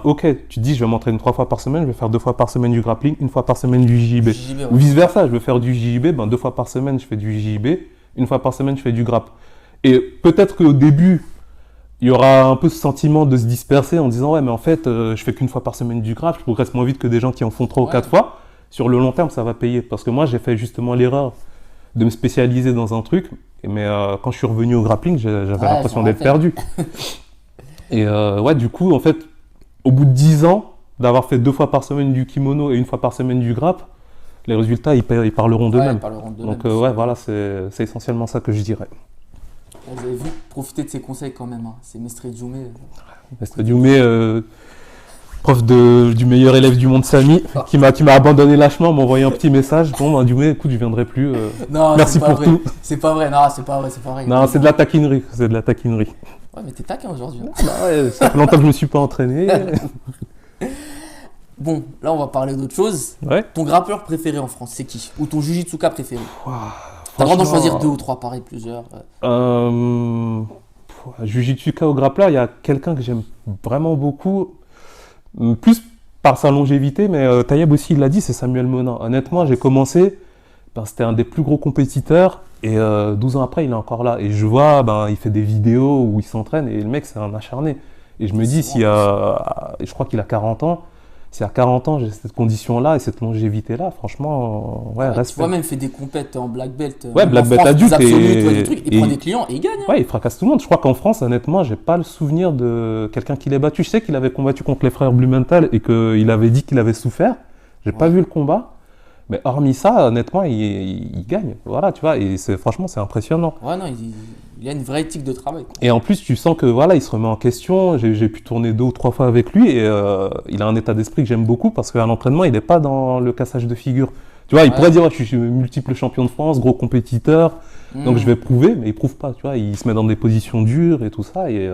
ok, tu te dis, je vais m'entraîner 3 fois par semaine, je vais faire 2 fois par semaine du grappling, 1 fois par semaine du JJB. Ou vice-versa, je veux faire du JJB, 2 fois par semaine, je fais du JJB, 1 fois par semaine, je fais du grapp. Et peut-être qu'au début, il y aura un peu ce sentiment de se disperser en disant, ouais, mais en fait, je fais qu'1 fois par semaine du grapp, je progresse moins vite que des gens qui en font 3 ou 4 fois. Sur le long terme, ça va payer. Parce que moi, j'ai fait justement l'erreur de me spécialiser dans un truc. Mais quand je suis revenu au grappling, j'avais l'impression d'être perdu. Et du coup, en fait, au bout de 10 ans, d'avoir fait 2 fois par semaine du kimono et 1 fois par semaine du grapp, les résultats, ils parleront d'eux-mêmes. Donc, voilà, c'est essentiellement ça que je dirais. Vous avez vu, profitez de ces conseils quand même. Hein. C'est Mestré Djoumé. Mestré Djoumé, prof du meilleur élève du monde, Samy, qui m'a abandonné lâchement, m'a envoyé un petit message. Bon, Djoumé, écoute, je viendrai plus. Non, merci pour vrai. tout. C'est pas vrai, non, c'est pas vrai. Non, c'est de la taquinerie. Ouais, mais t'es taquin aujourd'hui. Ouais, ça fait longtemps que je me suis pas entraîné. Bon, là, on va parler d'autre chose. Ouais. Ton grappeur préféré en France, c'est qui? Ou ton jujitsuka préféré? T'as le droit d'en choisir 2 ou 3, pareil, plusieurs. Jujitsuka au grappleur, il y a quelqu'un que j'aime vraiment beaucoup, plus par sa longévité, mais Tayeb aussi, il l'a dit, c'est Samuel Monin. Honnêtement, j'ai commencé, c'était un des plus gros compétiteurs, et 12 ans après, il est encore là. Et je vois, il fait des vidéos où il s'entraîne, et le mec, c'est un acharné. Et je me dis, je crois qu'il a 40 ans, si à 40 ans j'ai cette condition-là et cette longévité-là, franchement, respect. Tu vois, même fait des compètes en black belt. Ouais, black belt adulte. Il prend des clients et il gagne. Hein. Ouais, il fracasse tout le monde. Je crois qu'en France, honnêtement, j'ai pas le souvenir de quelqu'un qui l'ait battu. Je sais qu'il avait combattu contre les frères Blumenthal et qu'il avait dit qu'il avait souffert. J'ai pas vu le combat. Mais hormis ça, honnêtement, il gagne. Voilà, tu vois, et franchement, c'est impressionnant. Ouais, non, il a une vraie éthique de travail, quoi. Et en plus, tu sens que voilà, il se remet en question. J'ai pu tourner 2 ou 3 fois avec lui et il a un état d'esprit que j'aime beaucoup parce qu'à l'entraînement, il n'est pas dans le cassage de figure. Tu vois, il pourrait dire, je suis multiple champion de France, gros compétiteur, donc je vais prouver, mais il prouve pas. Tu vois, il se met dans des positions dures et tout ça. Et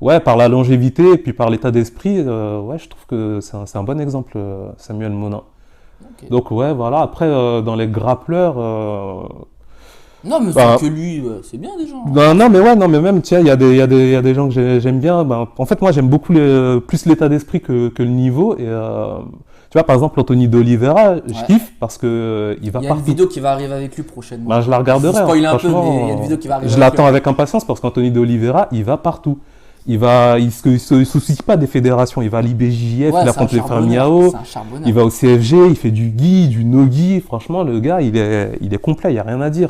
ouais, par la longévité et puis par l'état d'esprit, ouais, je trouve que c'est un bon exemple, Samuel Monin. Ok. Donc ouais, voilà. Après, dans les grappleurs. Non, mais Bah, c'est que lui, c'est bien déjà. Non, mais ouais, non, mais même, tiens, il y a des gens que j'aime bien. Ben, en fait, moi, j'aime beaucoup plus l'état d'esprit que le niveau. Et tu vois, par exemple, Anthony d'Oliveira, je kiffe parce que il va Il y a une partout. vidéo qui va arriver avec lui prochainement. Ben, je la regarderai. Je vous spoil un peu, franchement, mais il y a une vidéo qui va arriver je avec l'attends lui. avec impatience parce qu'Anthony d'Oliveira, il va partout. Il se soucie pas des fédérations. Il va à l'IBJJF, Ouais, il c'est affronte un les charbonneur, Fermiao. c'est un charbonneur. Il va au CFG, il fait du gi, du no-gi. Franchement, le gars, il est complet, il n'y a rien à dire.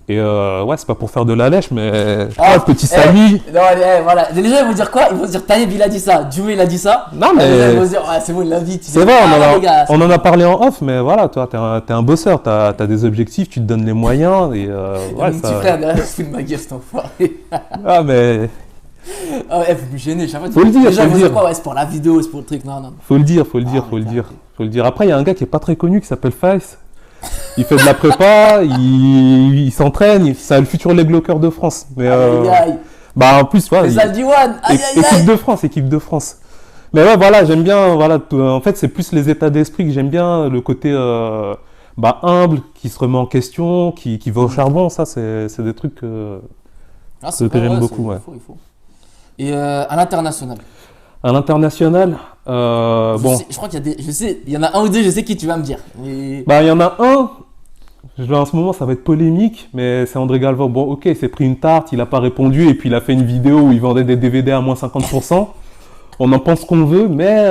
Et ouais, c'est pas pour faire de la lèche, mais Ah, le petit Samy. Non, voilà. Les gens ils vont dire quoi? Ils vont se dire Taïeb il a dit ça, Djoumé il a dit ça. Non, Les gens, ils vont mais se dire ouais, c'est bon, il l'a dit. c'est vrai, les gars, on en a parlé en off, mais voilà, toi, t'es un bosseur, t'as des objectifs, tu te donnes les moyens. Et il y a ouais, mon petit frère derrière, il se fout de ma gueule, cet enfoiré. Ah, mais Ah ouais, vous me gênez. Chaque fois, Faut le dire, les gens faut ils vont le dire dire. quoi? Ouais, c'est pour la vidéo, c'est pour le truc. Non, non. faut le dire, faut le Arrête. dire. Après, il y a un gars qui est pas très connu qui s'appelle Faïs. Il fait de la prépa, il s'entraîne, c'est le futur leg locker de France. Mais Aïe, aïe. bah en plus, voilà, Les Aldiwan. Aïe, aïe, équipe aïe. de France, équipe de France. Mais ouais, voilà, j'aime bien, voilà, en fait, c'est plus les états d'esprit que j'aime bien, le côté humble, qui se remet en question, qui va au charbon, ça, c'est des trucs Ah, que vrai, j'aime ouais, beaucoup, ouais. Il faut. Et à l'international. À l'international, bon, Je crois qu'il y a des. Je sais, il y en a un ou deux, je sais qui tu vas me dire. Et... bah, il y en a un, en ce moment, ça va être polémique, mais c'est André Galvao. Bon, ok, il s'est pris une tarte, il n'a pas répondu, et puis il a fait une vidéo où il vendait des DVD à moins 50%. On en pense qu'on veut, mais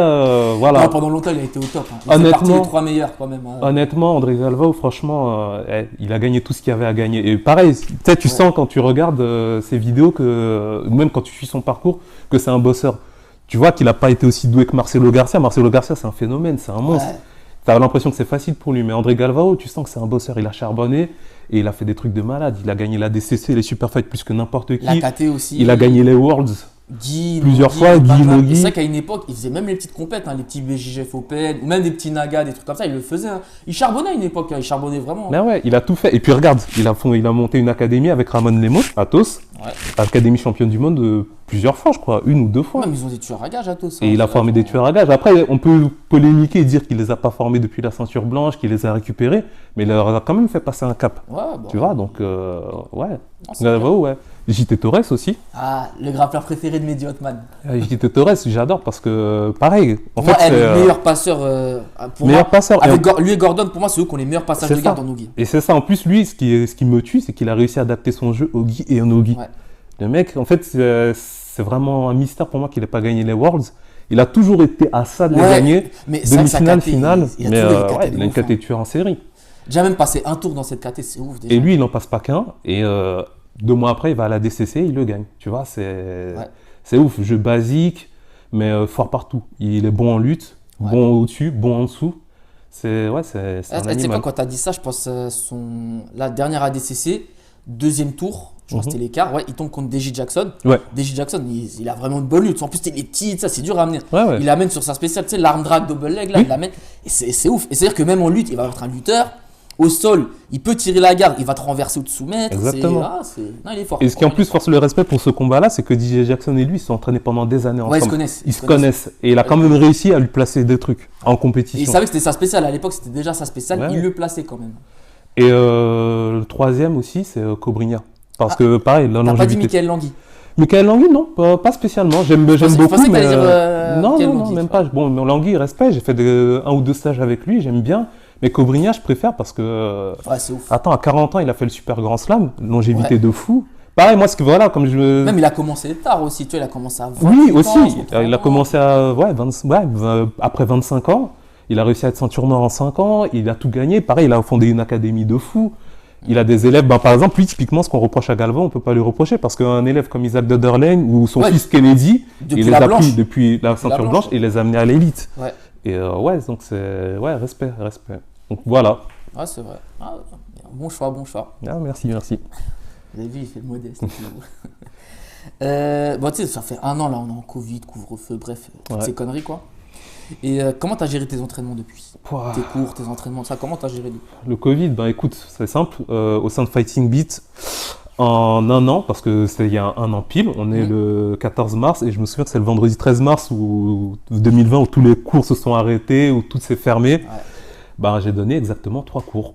voilà. Non, pendant longtemps, il a été au top. Hein. Il fait Honnêtement- partie des 3 meilleurs quand même. Hein. Honnêtement, André Galvao, franchement, il a gagné tout ce qu'il y avait à gagner. Et pareil, tu sais, tu sens quand tu regardes ses vidéos, ou même quand tu suis son parcours, que c'est un bosseur. Tu vois qu'il n'a pas été aussi doué que Marcelo Garcia. Marcelo Garcia, c'est un phénomène, c'est un monstre. Ouais. Tu as l'impression que c'est facile pour lui. Mais André Galvao, tu sens que c'est un bosseur. Il a charbonné et il a fait des trucs de malade. Il a gagné la DCC, les Superfights plus que n'importe qui. La KT aussi. Il a gagné les Worlds. Guy, plusieurs Guy, fois, Guy, Bacla. Nogi. Et c'est vrai qu'à une époque, il faisait même les petites compètes, hein, les petits BJJF Open, ou même des petits Naga, des trucs comme ça, il le faisait. Hein. Il charbonnait à une époque, hein, il charbonnait vraiment. Mais ouais, il a tout fait. Et puis regarde, il a monté une académie avec Ramon Lemos, Athos. Ouais. Académie championne du monde plusieurs fois, je crois, 1 ou 2 fois. Même ils ont des tueurs à gages à tous. Et il a formé des tueurs à gages. Après, on peut polémiquer et dire qu'il les a pas formés depuis la ceinture blanche, qu'il les a récupérés, mais il leur a quand même fait passer un cap. Ouais, bah, Tu vois, donc ouais. non, c'est Galvao, ouais. JT Torres aussi. Ah, le grappleur préféré de Mehdi Hotman. JT Torres, j'adore parce que, pareil, en Moi, fait, elle est c'est le meilleur passeur. Pour meilleur moi, passeur. avec lui et Gordon, pour moi, c'est eux qui ont les meilleurs passages C'est de garde ça. en Nogi. Et c'est ça, en plus, lui, ce qui me tue, c'est qu'il a réussi à adapter son jeu au gi et au no-gi. Ouais. Le mec, en fait, c'est vraiment un mystère pour moi qu'il n'ait pas gagné les Worlds. Il a toujours été à ça de les gagner. Mais c'est vrai que sa Demi-finale, KT, finale. il a Mais toujours des KT ouais, de il a une ouf, hein. KT tueur en série. Déjà même passé un tour dans cette KT, c'est ouf déjà. Et lui, il n'en passe pas qu'un. Et 2 mois après, il va à la DCC, il le gagne. Tu vois, c'est ouf. Jeu basique, mais fort partout. Il est bon en lutte, Ouais. bon au-dessus, bon en dessous. C'est un Tu sais quoi, animal. quand t'as dit ça, je pense la dernière ADCC, deuxième tour, je crois que c'était l'écart, ouais, il tombe contre DJ Jackson. Ouais. DJ Jackson, il a vraiment une bonne lutte. En plus, il est petit, ça, c'est dur à amener. Ouais, ouais. Il amène sur sa spéciale, tu sais, l'arm drag double leg, là, Oui. il l'amène. Et c'est ouf. Et c'est-à-dire que même en lutte, il va être un lutteur. Au sol, il peut tirer la garde, il va te renverser ou te soumettre. Exactement. Non, il est fort. Et ce qui en Il est plus fort. force le respect pour ce combat-là, c'est que DJ Jackson et lui se sont entraînés pendant des années ensemble. Ouais, ils se connaissent. Ils se connaissent. Et il a quand même réussi à lui placer des trucs en Et il compétition. savait que c'était sa spéciale. À l'époque, c'était déjà sa spéciale. Ouais. Il le plaçait quand même. Et le troisième aussi, c'est Cobrinha. Parce que pareil, la T'as pas dit longévité. Michael Langui. Michael Langui, non, pas spécialement. J'aime Je beaucoup, pensais que mais t'allais dire, non, Michael non, Langui, même tu vois. pas. Bon, mais Langui, respect. J'ai fait 1 ou 2 stages avec lui, j'aime bien. Mais Cobrinha, je préfère parce que, Ouais, c'est ouf. attends, à 40 ans, il a fait le super grand slam, longévité Ouais. de fou. Pareil, moi, voilà, comme je Même il a commencé tard aussi, tu vois, il a commencé à 28 Oui, ans, aussi. 33 Il a ans. commencé à, après 25 ans. Il a réussi à être ceinture noire en 5 ans. Il a tout gagné. Pareil, il a fondé une académie de fous. Il a des élèves. Par exemple, lui, typiquement, ce qu'on reproche à Galvao, on ne peut pas lui reprocher parce qu'un élève comme Isaac Döderlein ou son Ouais. fils Kennedy, Depuis il les la a blanche. pris depuis la ceinture blanche, blanche et les a amenés à l'élite. Ouais. Et ouais, donc c'est. Ouais, respect. Donc voilà. Ah, c'est vrai. Ah, bon choix, bon choix. Ah, merci. Vous avez vu, il fait le modeste. Bon, tu sais, ça fait 1 an, là, on est en Covid, couvre-feu, bref, toutes ces conneries, quoi. Et comment t'as géré tes entraînements depuis? Pouah. Tes cours, tes entraînements, ça, comment t'as géré depuis? Le Covid, ben écoute, c'est simple. Au sein de Fighting Beat, en 1 an, parce que c'était il y a 1 an pile, on est le 14 mars, et je me souviens que c'est le vendredi 13 mars 2020 où tous les cours se sont arrêtés, où tout s'est fermé. Ouais. Ben, j'ai donné exactement 3 cours.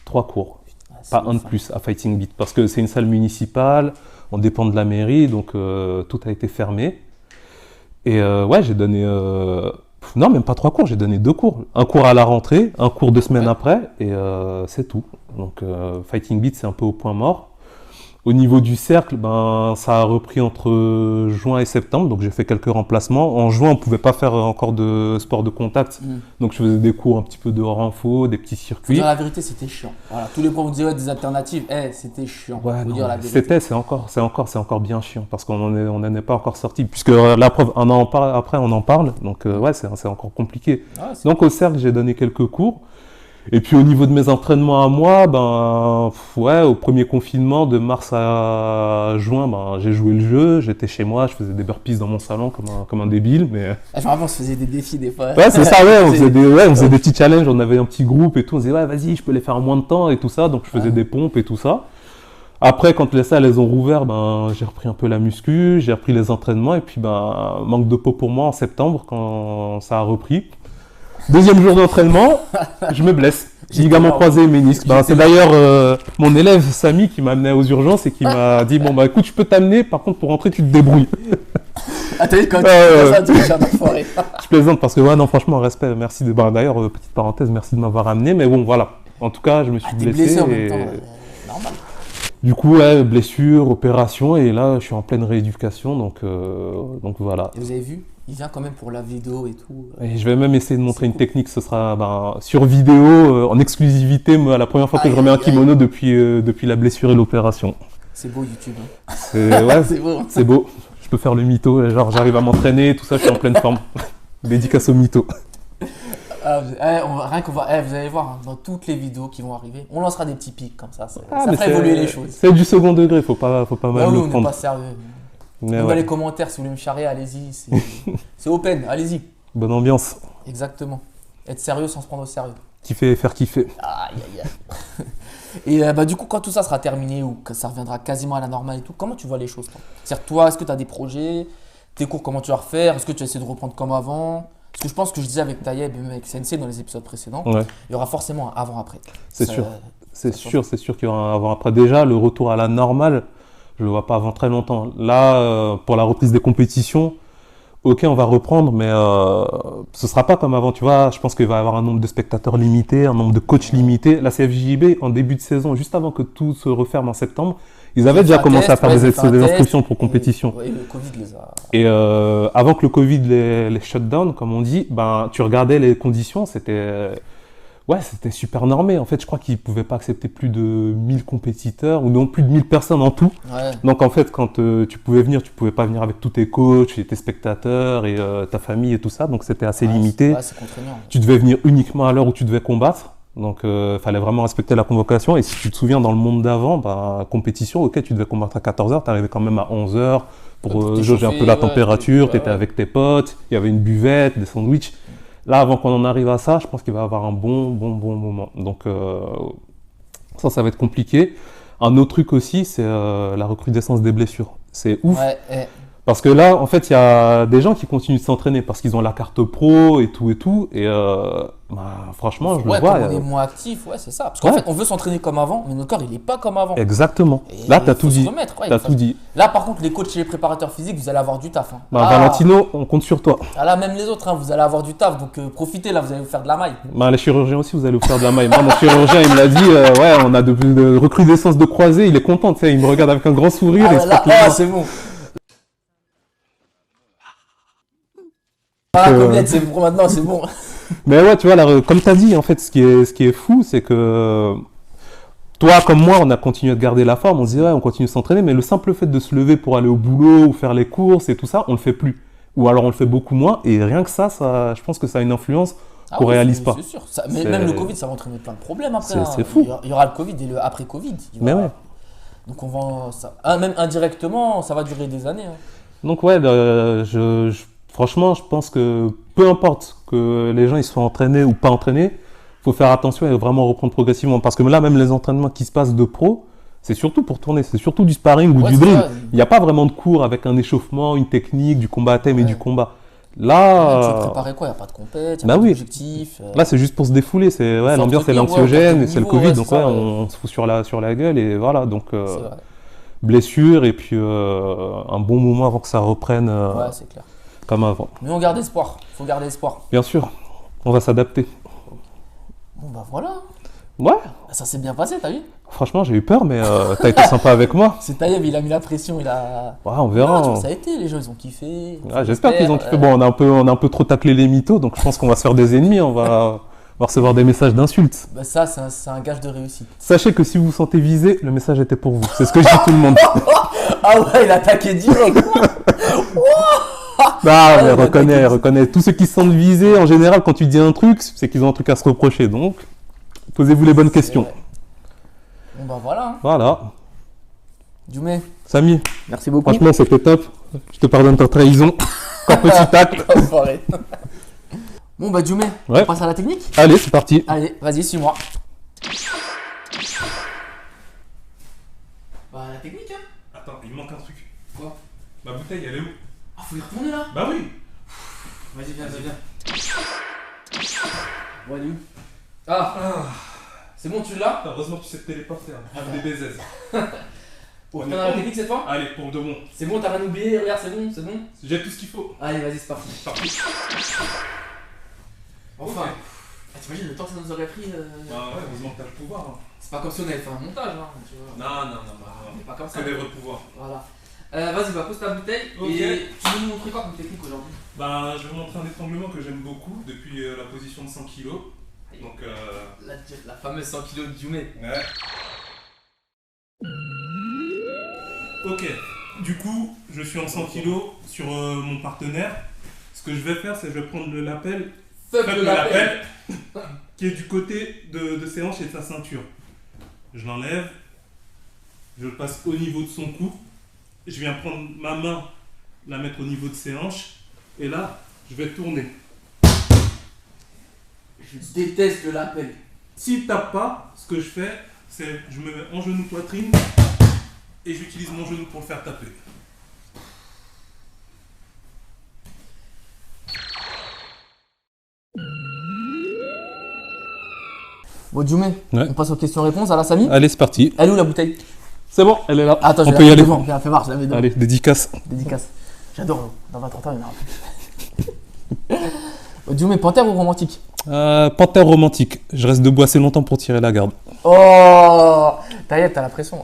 3 cours. Ah, c'est Pas ouf, un de hein. plus à Fighting Beat, parce que c'est une salle municipale, on dépend de la mairie, donc tout a été fermé. Et ouais, j'ai donné... non, même pas 3 cours, j'ai donné 2 cours. Un cours à la rentrée, un cours 2 semaines après, et c'est tout. Donc Fighting Beat, c'est un peu au point mort. Au niveau du cercle, ben, ça a repris entre juin et septembre, donc j'ai fait quelques remplacements. En juin, on ne pouvait pas faire encore de sport de contact, donc je faisais des cours un petit peu de renfo, des petits Faut circuits. dire la vérité, c'était chiant. Voilà, tous les profs vous disaient ouais, des alternatives. C'était chiant. Ouais, Faut non, dire la vérité. c'est encore bien chiant parce qu'on n'en est pas encore sorti. Puisque la preuve, 1 an après, on en parle. Donc, ouais, c'est encore compliqué. Ah, c'est- Donc, au cercle, j'ai donné quelques cours. Et puis, au niveau de mes entraînements à moi, ben, ouais, au premier confinement, de mars à juin, ben, j'ai joué le jeu. J'étais chez moi, je faisais des burpees dans mon salon comme un débile. Mais Je me rappelle, on se faisait des défis des fois. ouais, c'est ça, ouais, on C'est- faisait des petits challenges. On avait un petit groupe et tout. On disait, ouais, vas-y, je peux les faire en moins de temps et tout ça. Donc, je faisais des pompes et tout ça. Après, quand les salles elles ont rouvert, ben, j'ai repris un peu la muscu, j'ai repris les entraînements et puis ben, manque de peau pour moi en septembre quand ça a repris. Deuxième jour d'entraînement, je me blesse. Ligament croisé et ménisque. Ben, c'est d'ailleurs mon élève Samy qui m'a amené aux urgences et qui m'a dit bon bah écoute, je peux t'amener, par contre pour rentrer tu te débrouilles. Ah, t'as vu quand tu fais ça, tu es un enfoiré. Je plaisante parce que ouais non franchement respect, merci de ben, d'ailleurs petite parenthèse, merci de m'avoir amené, mais bon voilà. En tout cas je me suis T'es blessé. blessé en et... même temps. Normal. Du coup, ouais, blessure, opération, et là, je suis en pleine rééducation, donc voilà. Et vous avez vu, il vient quand même pour la vidéo et tout. Et je vais même essayer de montrer C'est une cool. technique, ce sera ben, sur vidéo, en exclusivité, moi, la première fois que Aïe, je remets un aïe, aïe. kimono depuis la blessure et l'opération. C'est beau YouTube. Hein. Ouais, C'est beau. c'est beau, je peux faire le mytho, genre j'arrive à m'entraîner, tout ça, je suis en pleine forme. Dédicace au mytho. Ah, vous allez voir, hein, dans toutes les vidéos qui vont arriver, on lancera des petits pics comme ça. Ça mais fera évoluer les choses. C'est du second degré, faut pas Ah mal oui, le on n'est prendre. pas sérieux. Mais Même dans ouais, les commentaires, si vous voulez me charrier, allez-y. C'est open, allez-y. bonne ambiance, Exactement. Être sérieux sans se prendre au sérieux. kiffer et faire kiffer. Aïe, aïe, aïe. Et bah, du coup, quand tout ça sera terminé ou que ça reviendra quasiment à la normale et tout, comment tu vois les choses, toi? C'est-à-dire, toi, est-ce que tu as des projets? Tes cours, comment tu vas refaire? Est-ce que tu vas essayer de reprendre comme avant? Parce que je pense que je disais avec Taïeb et même avec Sensei dans les épisodes précédents, Ouais. il y aura forcément un avant-après. C'est Ça- sûr. C'est ça sûr qu'il y aura un avant. Après, déjà, le retour à la normale, je le vois pas avant très longtemps. Là, pour la reprise des compétitions, ok, on va reprendre, mais ce sera pas comme avant. Tu vois, je pense qu'il va y avoir un nombre de spectateurs limité, un nombre de coachs limité. La CFJB, en début de saison, juste avant que tout se referme en septembre, ils avaient déjà commencé à faire des inscriptions pour compétition. Oui, le Covid les a. Et avant que le Covid les shut down, comme on dit, ben, tu regardais les conditions, c'était super normé. En fait, je crois qu'ils ne pouvaient pas accepter plus de 1000 compétiteurs, ou non plus de 1000 personnes en tout. Ouais. Donc en fait, quand tu pouvais venir, tu pouvais pas venir avec tous tes coachs et tes spectateurs et ta famille et tout ça, donc c'était assez limité. Ouais, c'est contraignant. Tu devais venir uniquement à l'heure où tu devais combattre. Donc, fallait vraiment respecter la convocation. Et si tu te souviens, dans le monde d'avant, bah, compétition, ok, tu devais combattre à 14h, tu arrivais quand même à 11h pour jauger un peu la température, tu étais avec tes potes, il y avait une buvette, des sandwichs. Là, avant qu'on en arrive à ça, je pense qu'il va y avoir un bon moment. Donc, ça va être compliqué. Un autre truc aussi, c'est la recrudescence des blessures. C'est ouf. Ouais, Parce que là, en fait, il y a des gens qui continuent de s'entraîner parce qu'ils ont la carte pro et tout. Et franchement, je le vois. comme on est moins actif, ouais, c'est ça. Parce qu'en fait, on veut s'entraîner comme avant, mais notre corps, il n'est pas comme avant. Exactement. Et Là, tu as faut tout se dit. remettre, ouais, T'as il faut- tout dit. Là, par contre, les coachs et les préparateurs physiques, vous allez avoir du taf. Hein. Valentino, on compte sur toi. Là, même les autres, hein, vous allez avoir du taf. Donc, profitez, là, vous allez vous faire de la maille. Les chirurgiens aussi, vous allez vous faire de la maille. Moi, mon chirurgien, il me l'a dit, ouais, on a de recrudescence de croisés. Il est content, tu sais, il me regarde avec un grand sourire. Ah, et il se là, frotte les mains. c'est bon. Voilà, comme l'aide, c'est bon maintenant, c'est bon. Mais ouais, tu vois, là, comme tu as dit, en fait, ce qui est fou, c'est que toi, comme moi, on a continué de garder la forme. On se dit, ouais, on continue de s'entraîner. Mais le simple fait de se lever pour aller au boulot ou faire les courses et tout ça, on le fait plus. Ou alors on le fait beaucoup moins. Et rien que ça, je pense que ça a une influence Ah qu'on oui, réalise pas. C'est sûr. Mais C'est- même le Covid, ça va entraîner plein de problèmes après. C'est fou. Il y aura le Covid et le après-Covid. Mais ouais. Donc on va. Même indirectement, ça va durer des années. Hein. Donc ouais, franchement, je pense que peu importe que les gens ils soient entraînés ou pas entraînés, faut faire attention et vraiment reprendre progressivement. Parce que là, même les entraînements qui se passent de pro, c'est surtout pour tourner, c'est surtout du sparring ou Ouais, du c'est drill. ça. Il n'y a pas vraiment de cours avec un échauffement, une technique, du combat à thème et Ouais. du combat. Tu veux Là, préparer quoi? Il n'y a pas de compète, il Bah n'y a pas oui. d'objectif. là c'est juste pour se défouler. C'est ouais, l'ambiance elle est s'entretenir, ouais, anxiogène pour et c'est le niveau, Covid, ouais, donc c'est ouais, ça, ouais. on se fout sur la gueule et voilà. Donc C'est vrai. blessure et puis un bon moment avant que ça reprenne Ouais, c'est clair. comme avant. Mais on garde espoir. Faut garder espoir. Bien sûr, on va s'adapter. Bon, bah voilà. Ouais. Ça s'est bien passé, t'as vu? Franchement, j'ai eu peur, mais t'as été sympa avec moi. C'est Taïeb, il a mis la pression, il a. Ouais, on verra. Ah, tu vois, ça a été, les gens ils ont kiffé. Ah, j'espère qu'ils ont kiffé. Bon, on a un peu trop taclé les mythos, donc je pense qu'on va se faire des ennemis. On va recevoir des messages d'insultes. Bah, ça, c'est un gage de réussite. Sachez que si vous vous sentez visé, le message était pour vous. C'est ce que je dis à tout le monde. Ah ouais, il a attaqué direct. Ah, mais ouais, reconnais. Tous ceux qui se sentent visés, en général, quand tu dis un truc, c'est qu'ils ont un truc à se reprocher. Donc, posez-vous les bonnes questions. Ouais. Bon, bah voilà. Hein. Voilà. Djoumé, Samy, merci beaucoup. franchement, c'était top. Je te pardonne ta trahison. Encore petit tacle. Enfoiré. Bon, bah Djoumé, Ouais. on passe à la technique. Allez, c'est parti. Allez, vas-y, suis-moi. Bah, la technique, hein. Attends, il manque un truc. Quoi? Ma bouteille, elle est où? Ah, faut y retourner là. Bah oui. Vas-y, viens. Bon, elle est où? Ah, c'est bon, tu l'as? Heureusement, tu sais te téléporter. Ah, Des baisers. Pour retourner à la technique cette fois? Allez, pour de bon. C'est bon, t'as rien oublié, regarde, c'est bon? J'ai tout ce qu'il faut. Allez, vas-y, c'est parti. Parti. Enfin, Ok. ah, t'imagines le temps que ça nous aurait pris Bah ouais, heureusement que t'as le pouvoir. Hein. C'est pas comme si on avait fait un montage, hein, tu vois. Non. On est pas comme ça. C'est des vrais pouvoirs. Voilà. Vas-y, bah pose ta bouteille Ok. et tu veux nous montrer quoi comme technique aujourd'hui? Bah, je vais vous montrer un étranglement que j'aime beaucoup depuis la position de 100 kg. Donc, La fameuse 100 kg de Djoumé. ouais. Ok, du coup, je suis en 100 kg sur mon partenaire. Ce que je vais faire, c'est que je vais prendre le lapel, Fuck le lapel. qui est du côté de ses hanches et de sa ceinture. Je l'enlève, je le passe au niveau de son cou. Je viens prendre ma main, la mettre au niveau de ses hanches. Et là, je vais tourner. Je déteste le lapel. S'il tape pas, ce que je fais, c'est je me mets en genou poitrine et j'utilise mon genou pour le faire taper. Bon, Djoumé, Ouais. on passe aux questions-réponses à la Samy. Allez, c'est parti. Elle est où la bouteille? C'est bon, elle est là. Attends, on je peut y l'avais aller. devant. Viens, fais voir, je l'avais devant. Allez, dédicace. Dédicace. J'adore, dans 20-30 ans, il y en aura plus. Bon, Djoumé, panthère ou romantique? Panthère romantique. Je reste debout assez longtemps pour tirer la garde. Oh, t'as la pression.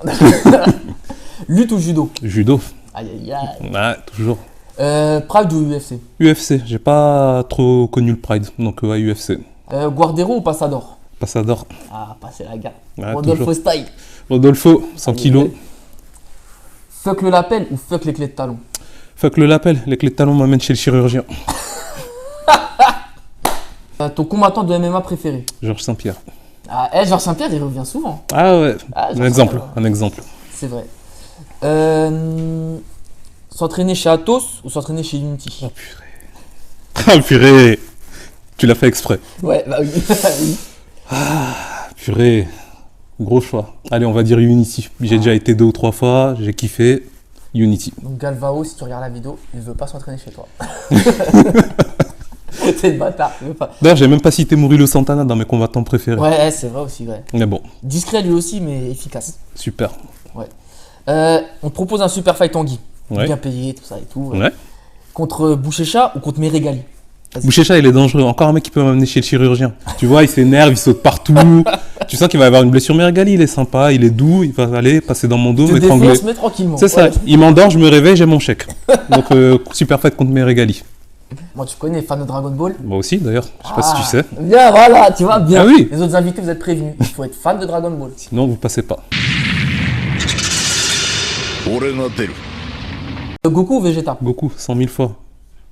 Lutte ou judo? Judo. Aïe, aïe, aïe. Ouais, toujours. Pride ou UFC? UFC. J'ai pas trop connu le Pride. Donc, ouais, UFC. Guardero ou Passador? Passador. Ah, passer la garde. Ouais, Rodolfo toujours. style. Rodolfo, 100 Allez, kilos. ouais. Fuck le lapel ou fuck les clés de talon? Fuck le lapel. Les clés de talon m'amènent chez le chirurgien. Ton combattant de MMA préféré? Georges Saint-Pierre. Ah, Georges Saint-Pierre, il revient souvent. Ah ouais. Ah, Un Georges exemple. Saint-Pierre. Un exemple. C'est vrai. S'entraîner chez Athos ou s'entraîner chez Unity? Oh purée. Ah purée. Tu l'as fait exprès. Ouais, bah oui. Oui. Purée. Gros choix. Allez, on va dire Unity. J'ai déjà été 2 ou 3 fois. J'ai kiffé. Unity. Donc Galvao, si tu regardes la vidéo, il veut pas s'entraîner chez toi. C'est le bâtard, il veut pas. D'ailleurs, j'ai même pas cité Murilo Santana dans mes combattants préférés. Ouais, c'est vrai aussi, ouais. Mais bon, Discret lui aussi, mais efficace. super. On te propose un super fight Tanguy. Ouais. Bien payé, tout ça et tout. Ouais. Contre Bouchécha ou contre Meregali? Bouchécha, il est dangereux. Encore un mec qui peut m'amener chez le chirurgien. Tu vois, il s'énerve, il saute partout. Tu sens qu'il va avoir une blessure. Meregali, il est sympa, il est doux, il va aller passer dans mon dos, Te m'étrangler. défonce, mais tranquillement. C'est ça, Ouais. il m'endort, je me réveille, j'ai mon chèque. Donc, super fight contre Meregali. Moi, tu connais, fan de Dragon Ball. Moi aussi, d'ailleurs, je sais pas si tu sais. Bien, voilà, tu vois, bien. Ah oui. Les autres invités, vous êtes prévenus. Il faut être fan de Dragon Ball. Sinon, vous passez pas. Goku ou Vegeta? Goku, 100 000 fois.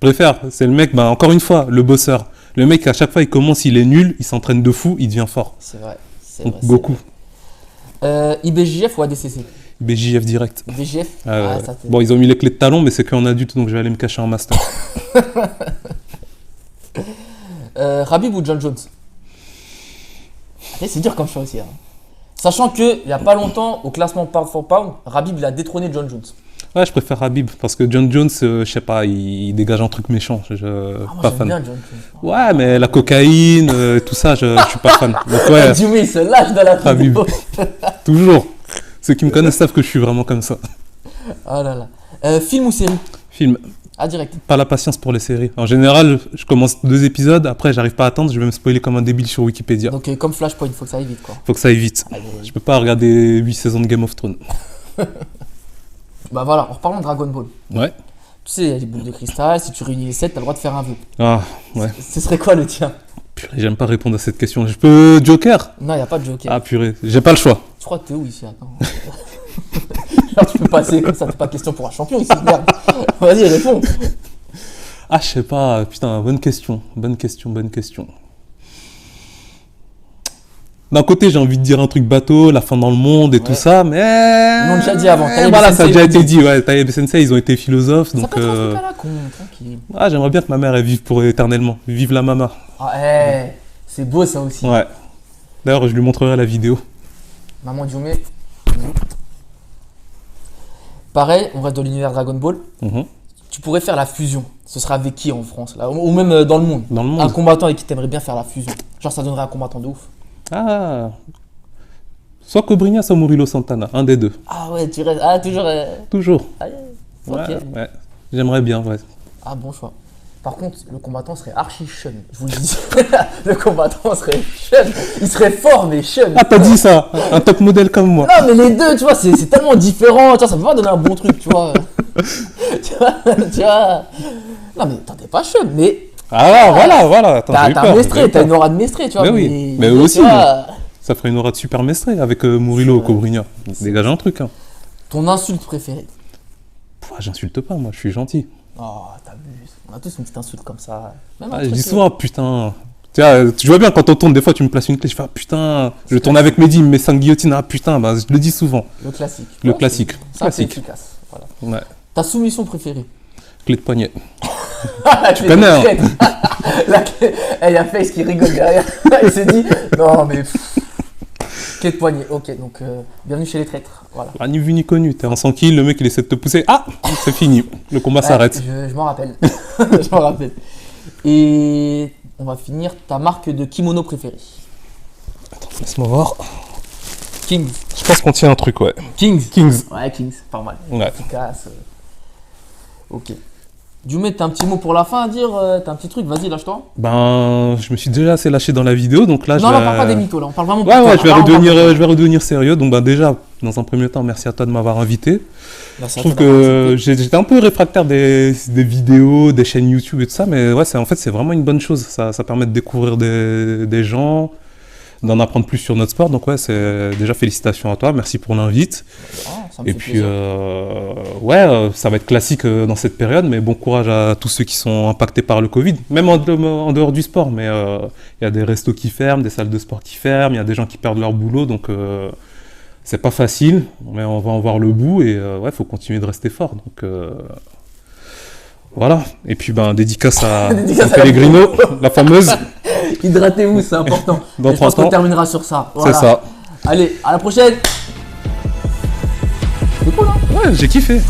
Je préfère, c'est le mec, bah, encore une fois, le bosseur. Le mec, à chaque fois, il commence, il est nul, il s'entraîne de fou, il devient fort. C'est vrai. C'est Donc, vrai, c'est Goku. vrai. IBJF ou ADCC? BJF direct. IBJF. Ça, Bon, ils ont mis les clés de talon, mais c'est qu'en adulte, donc je vais aller me cacher en master. Khabib ou John Jones? C'est dur comme choix aussi. Hein. Sachant qu'il n'y a pas longtemps, au classement pound for pound, Khabib il a détrôné John Jones. Ouais, je préfère Khabib parce que John Jones, je sais pas, il dégage un truc méchant. Moi, Pas j'aime fan. bien John Jones. Ouais, mais la cocaïne, tout ça, je suis pas fan. Donc, ouais, Jimmy, il se lâche dans la Khabib. vidéo. Toujours. Ceux qui me connaissent savent que je suis vraiment comme ça. Ah là là. Film ou série? Film. Ah, direct. Pas la patience pour les séries. En général, je commence 2 épisodes, après j'arrive pas à attendre, je vais me spoiler comme un débile sur Wikipédia. Donc, comme Flashpoint, il faut que ça aille vite, quoi. Faut que ça aille vite. Je peux pas regarder 8 saisons de Game of Thrones. Bah voilà, en reparlant de Dragon Ball. Ouais. Tu sais, il y a les boules de cristal, si tu réunis les 7, t'as le droit de faire un vœu. Ah, ouais. Ce serait quoi le tien? Purée, j'aime pas répondre à cette question. Je peux Joker? Non, il n'y a pas de joker. Ah, purée, j'ai pas le choix. Tu crois que t'es où ici? Attends. Genre, tu peux passer comme ça, t'es pas question pour un champion ici, merde. Vas-y, réponds. Ah, je sais pas, putain, bonne question. Bonne question. D'un côté, j'ai envie de dire un truc bateau, la fin dans le monde et tout ça, mais. Ils l'ont déjà dit avant. Taïeb Voilà, Sensei ça a déjà l'a été dit. dit. Ouais, Taïeb Sensei, ils ont été philosophes. Ça Donc, peut être un truc à la con, tranquille. ah, j'aimerais bien que ma mère elle vive pour éternellement. Vive la mama. Ah, c'est beau ça aussi. Ouais. D'ailleurs, je lui montrerai la vidéo. Maman Dioumé. Pareil, on reste dans l'univers Dragon Ball. Mhm. Tu pourrais faire la fusion. Ce serait avec qui en France là? Ou même dans le monde? Dans le monde. Un combattant avec qui t'aimerais bien faire la fusion. Genre, ça donnerait un combattant de ouf. Ah. Soit Cobrinha, soit Murilo Santana. Un des deux. Ah ouais, tu restes. Ah, toujours. Toujours. Allez. Ouais, Ok. ouais. J'aimerais bien, ouais. Ah, bon choix. Par contre, le combattant serait archi chun. Je vous le dis. Le combattant serait chun. Il serait fort, mais chun. Ah, t'as dit ça. Un top modèle comme moi. Non, mais les deux, tu vois, c'est tellement différent. Tu vois, ça peut pas donner un bon truc, tu vois. tu vois. Non, mais t'es pas chun, mais Ah, voilà. Attends, j'ai eu t'as peur, un j'ai mestré, eu t'as peur. une aura de mestré, tu vois. Mais oui, mais tu eux aussi, vois, Ça ferait une aura de super mestré avec Murilo Cobrinha. Dégage un truc, hein. ton insulte préférée? Pouah, j'insulte pas, moi, je suis gentil. Oh, t'abuses. On a tous une petite insulte comme ça. Même un Ah, je truc, dis souvent, putain. Tu vois bien, quand on tourne, des fois, tu me places une clé, je fais, ah, putain. Je tourne avec Mehdi, il me met 5 guillotines, ah, putain, bah, je le dis souvent. Le classique. Le Ouais, classique. C'est Classique. efficace. Voilà. Ouais. Ta soumission préférée? Clé de poignet. Tu connais, hein. Il y a Face qui rigole derrière. Il s'est dit, non mais. Clé de poignet, ok, donc bienvenue chez les traîtres. Voilà. Ah, ni vu ni connu. T'es en 100 kills, le mec, il essaie de te pousser. Ah, c'est fini. Le combat s'arrête. Je m'en rappelle. Je m'en rappelle. Et on va finir ta marque de kimono préférée. Laisse-moi voir. Kings. Je pense qu'on tient un truc, ouais. Kings. Kings. Ouais, Kings, pas mal. Ouais. Efficace. Ok. Dioumé, t'as un petit mot pour la fin à dire? T'as un petit truc? Vas-y, lâche-toi. Ben, je me suis déjà assez lâché dans la vidéo, donc là, Non, on parle pas des mythos là, on parle vraiment Ouais, pour toi. je vais redevenir sérieux. Donc, ben, déjà, dans un premier temps, merci à toi de m'avoir invité. Merci Je à trouve toi d'avoir que accepté. j'étais un peu réfractaire des vidéos, des chaînes YouTube et tout ça, mais ouais, en fait, c'est vraiment une bonne chose. Ça permet de découvrir des gens, d'en apprendre plus sur notre sport. Donc, ouais, c'est déjà félicitations à toi. Merci pour l'invite. Ah, ça me Et fait puis, plaisir. ça va être classique dans cette période, mais bon courage à tous ceux qui sont impactés par le Covid, même en dehors du sport. Mais il y a des restos qui ferment, des salles de sport qui ferment, il y a des gens qui perdent leur boulot, donc c'est pas facile, mais on va en voir le bout et ouais, faut continuer de rester fort. Donc voilà. Et puis, dédicace à Dédicace San à la Pellegrino, la fameuse. Hydratez-vous, c'est important. Dans Et je pense 30 ans. qu'on terminera sur ça. C'est Voilà. ça. Allez, à la prochaine. C'est cool, hein? Ouais, j'ai kiffé.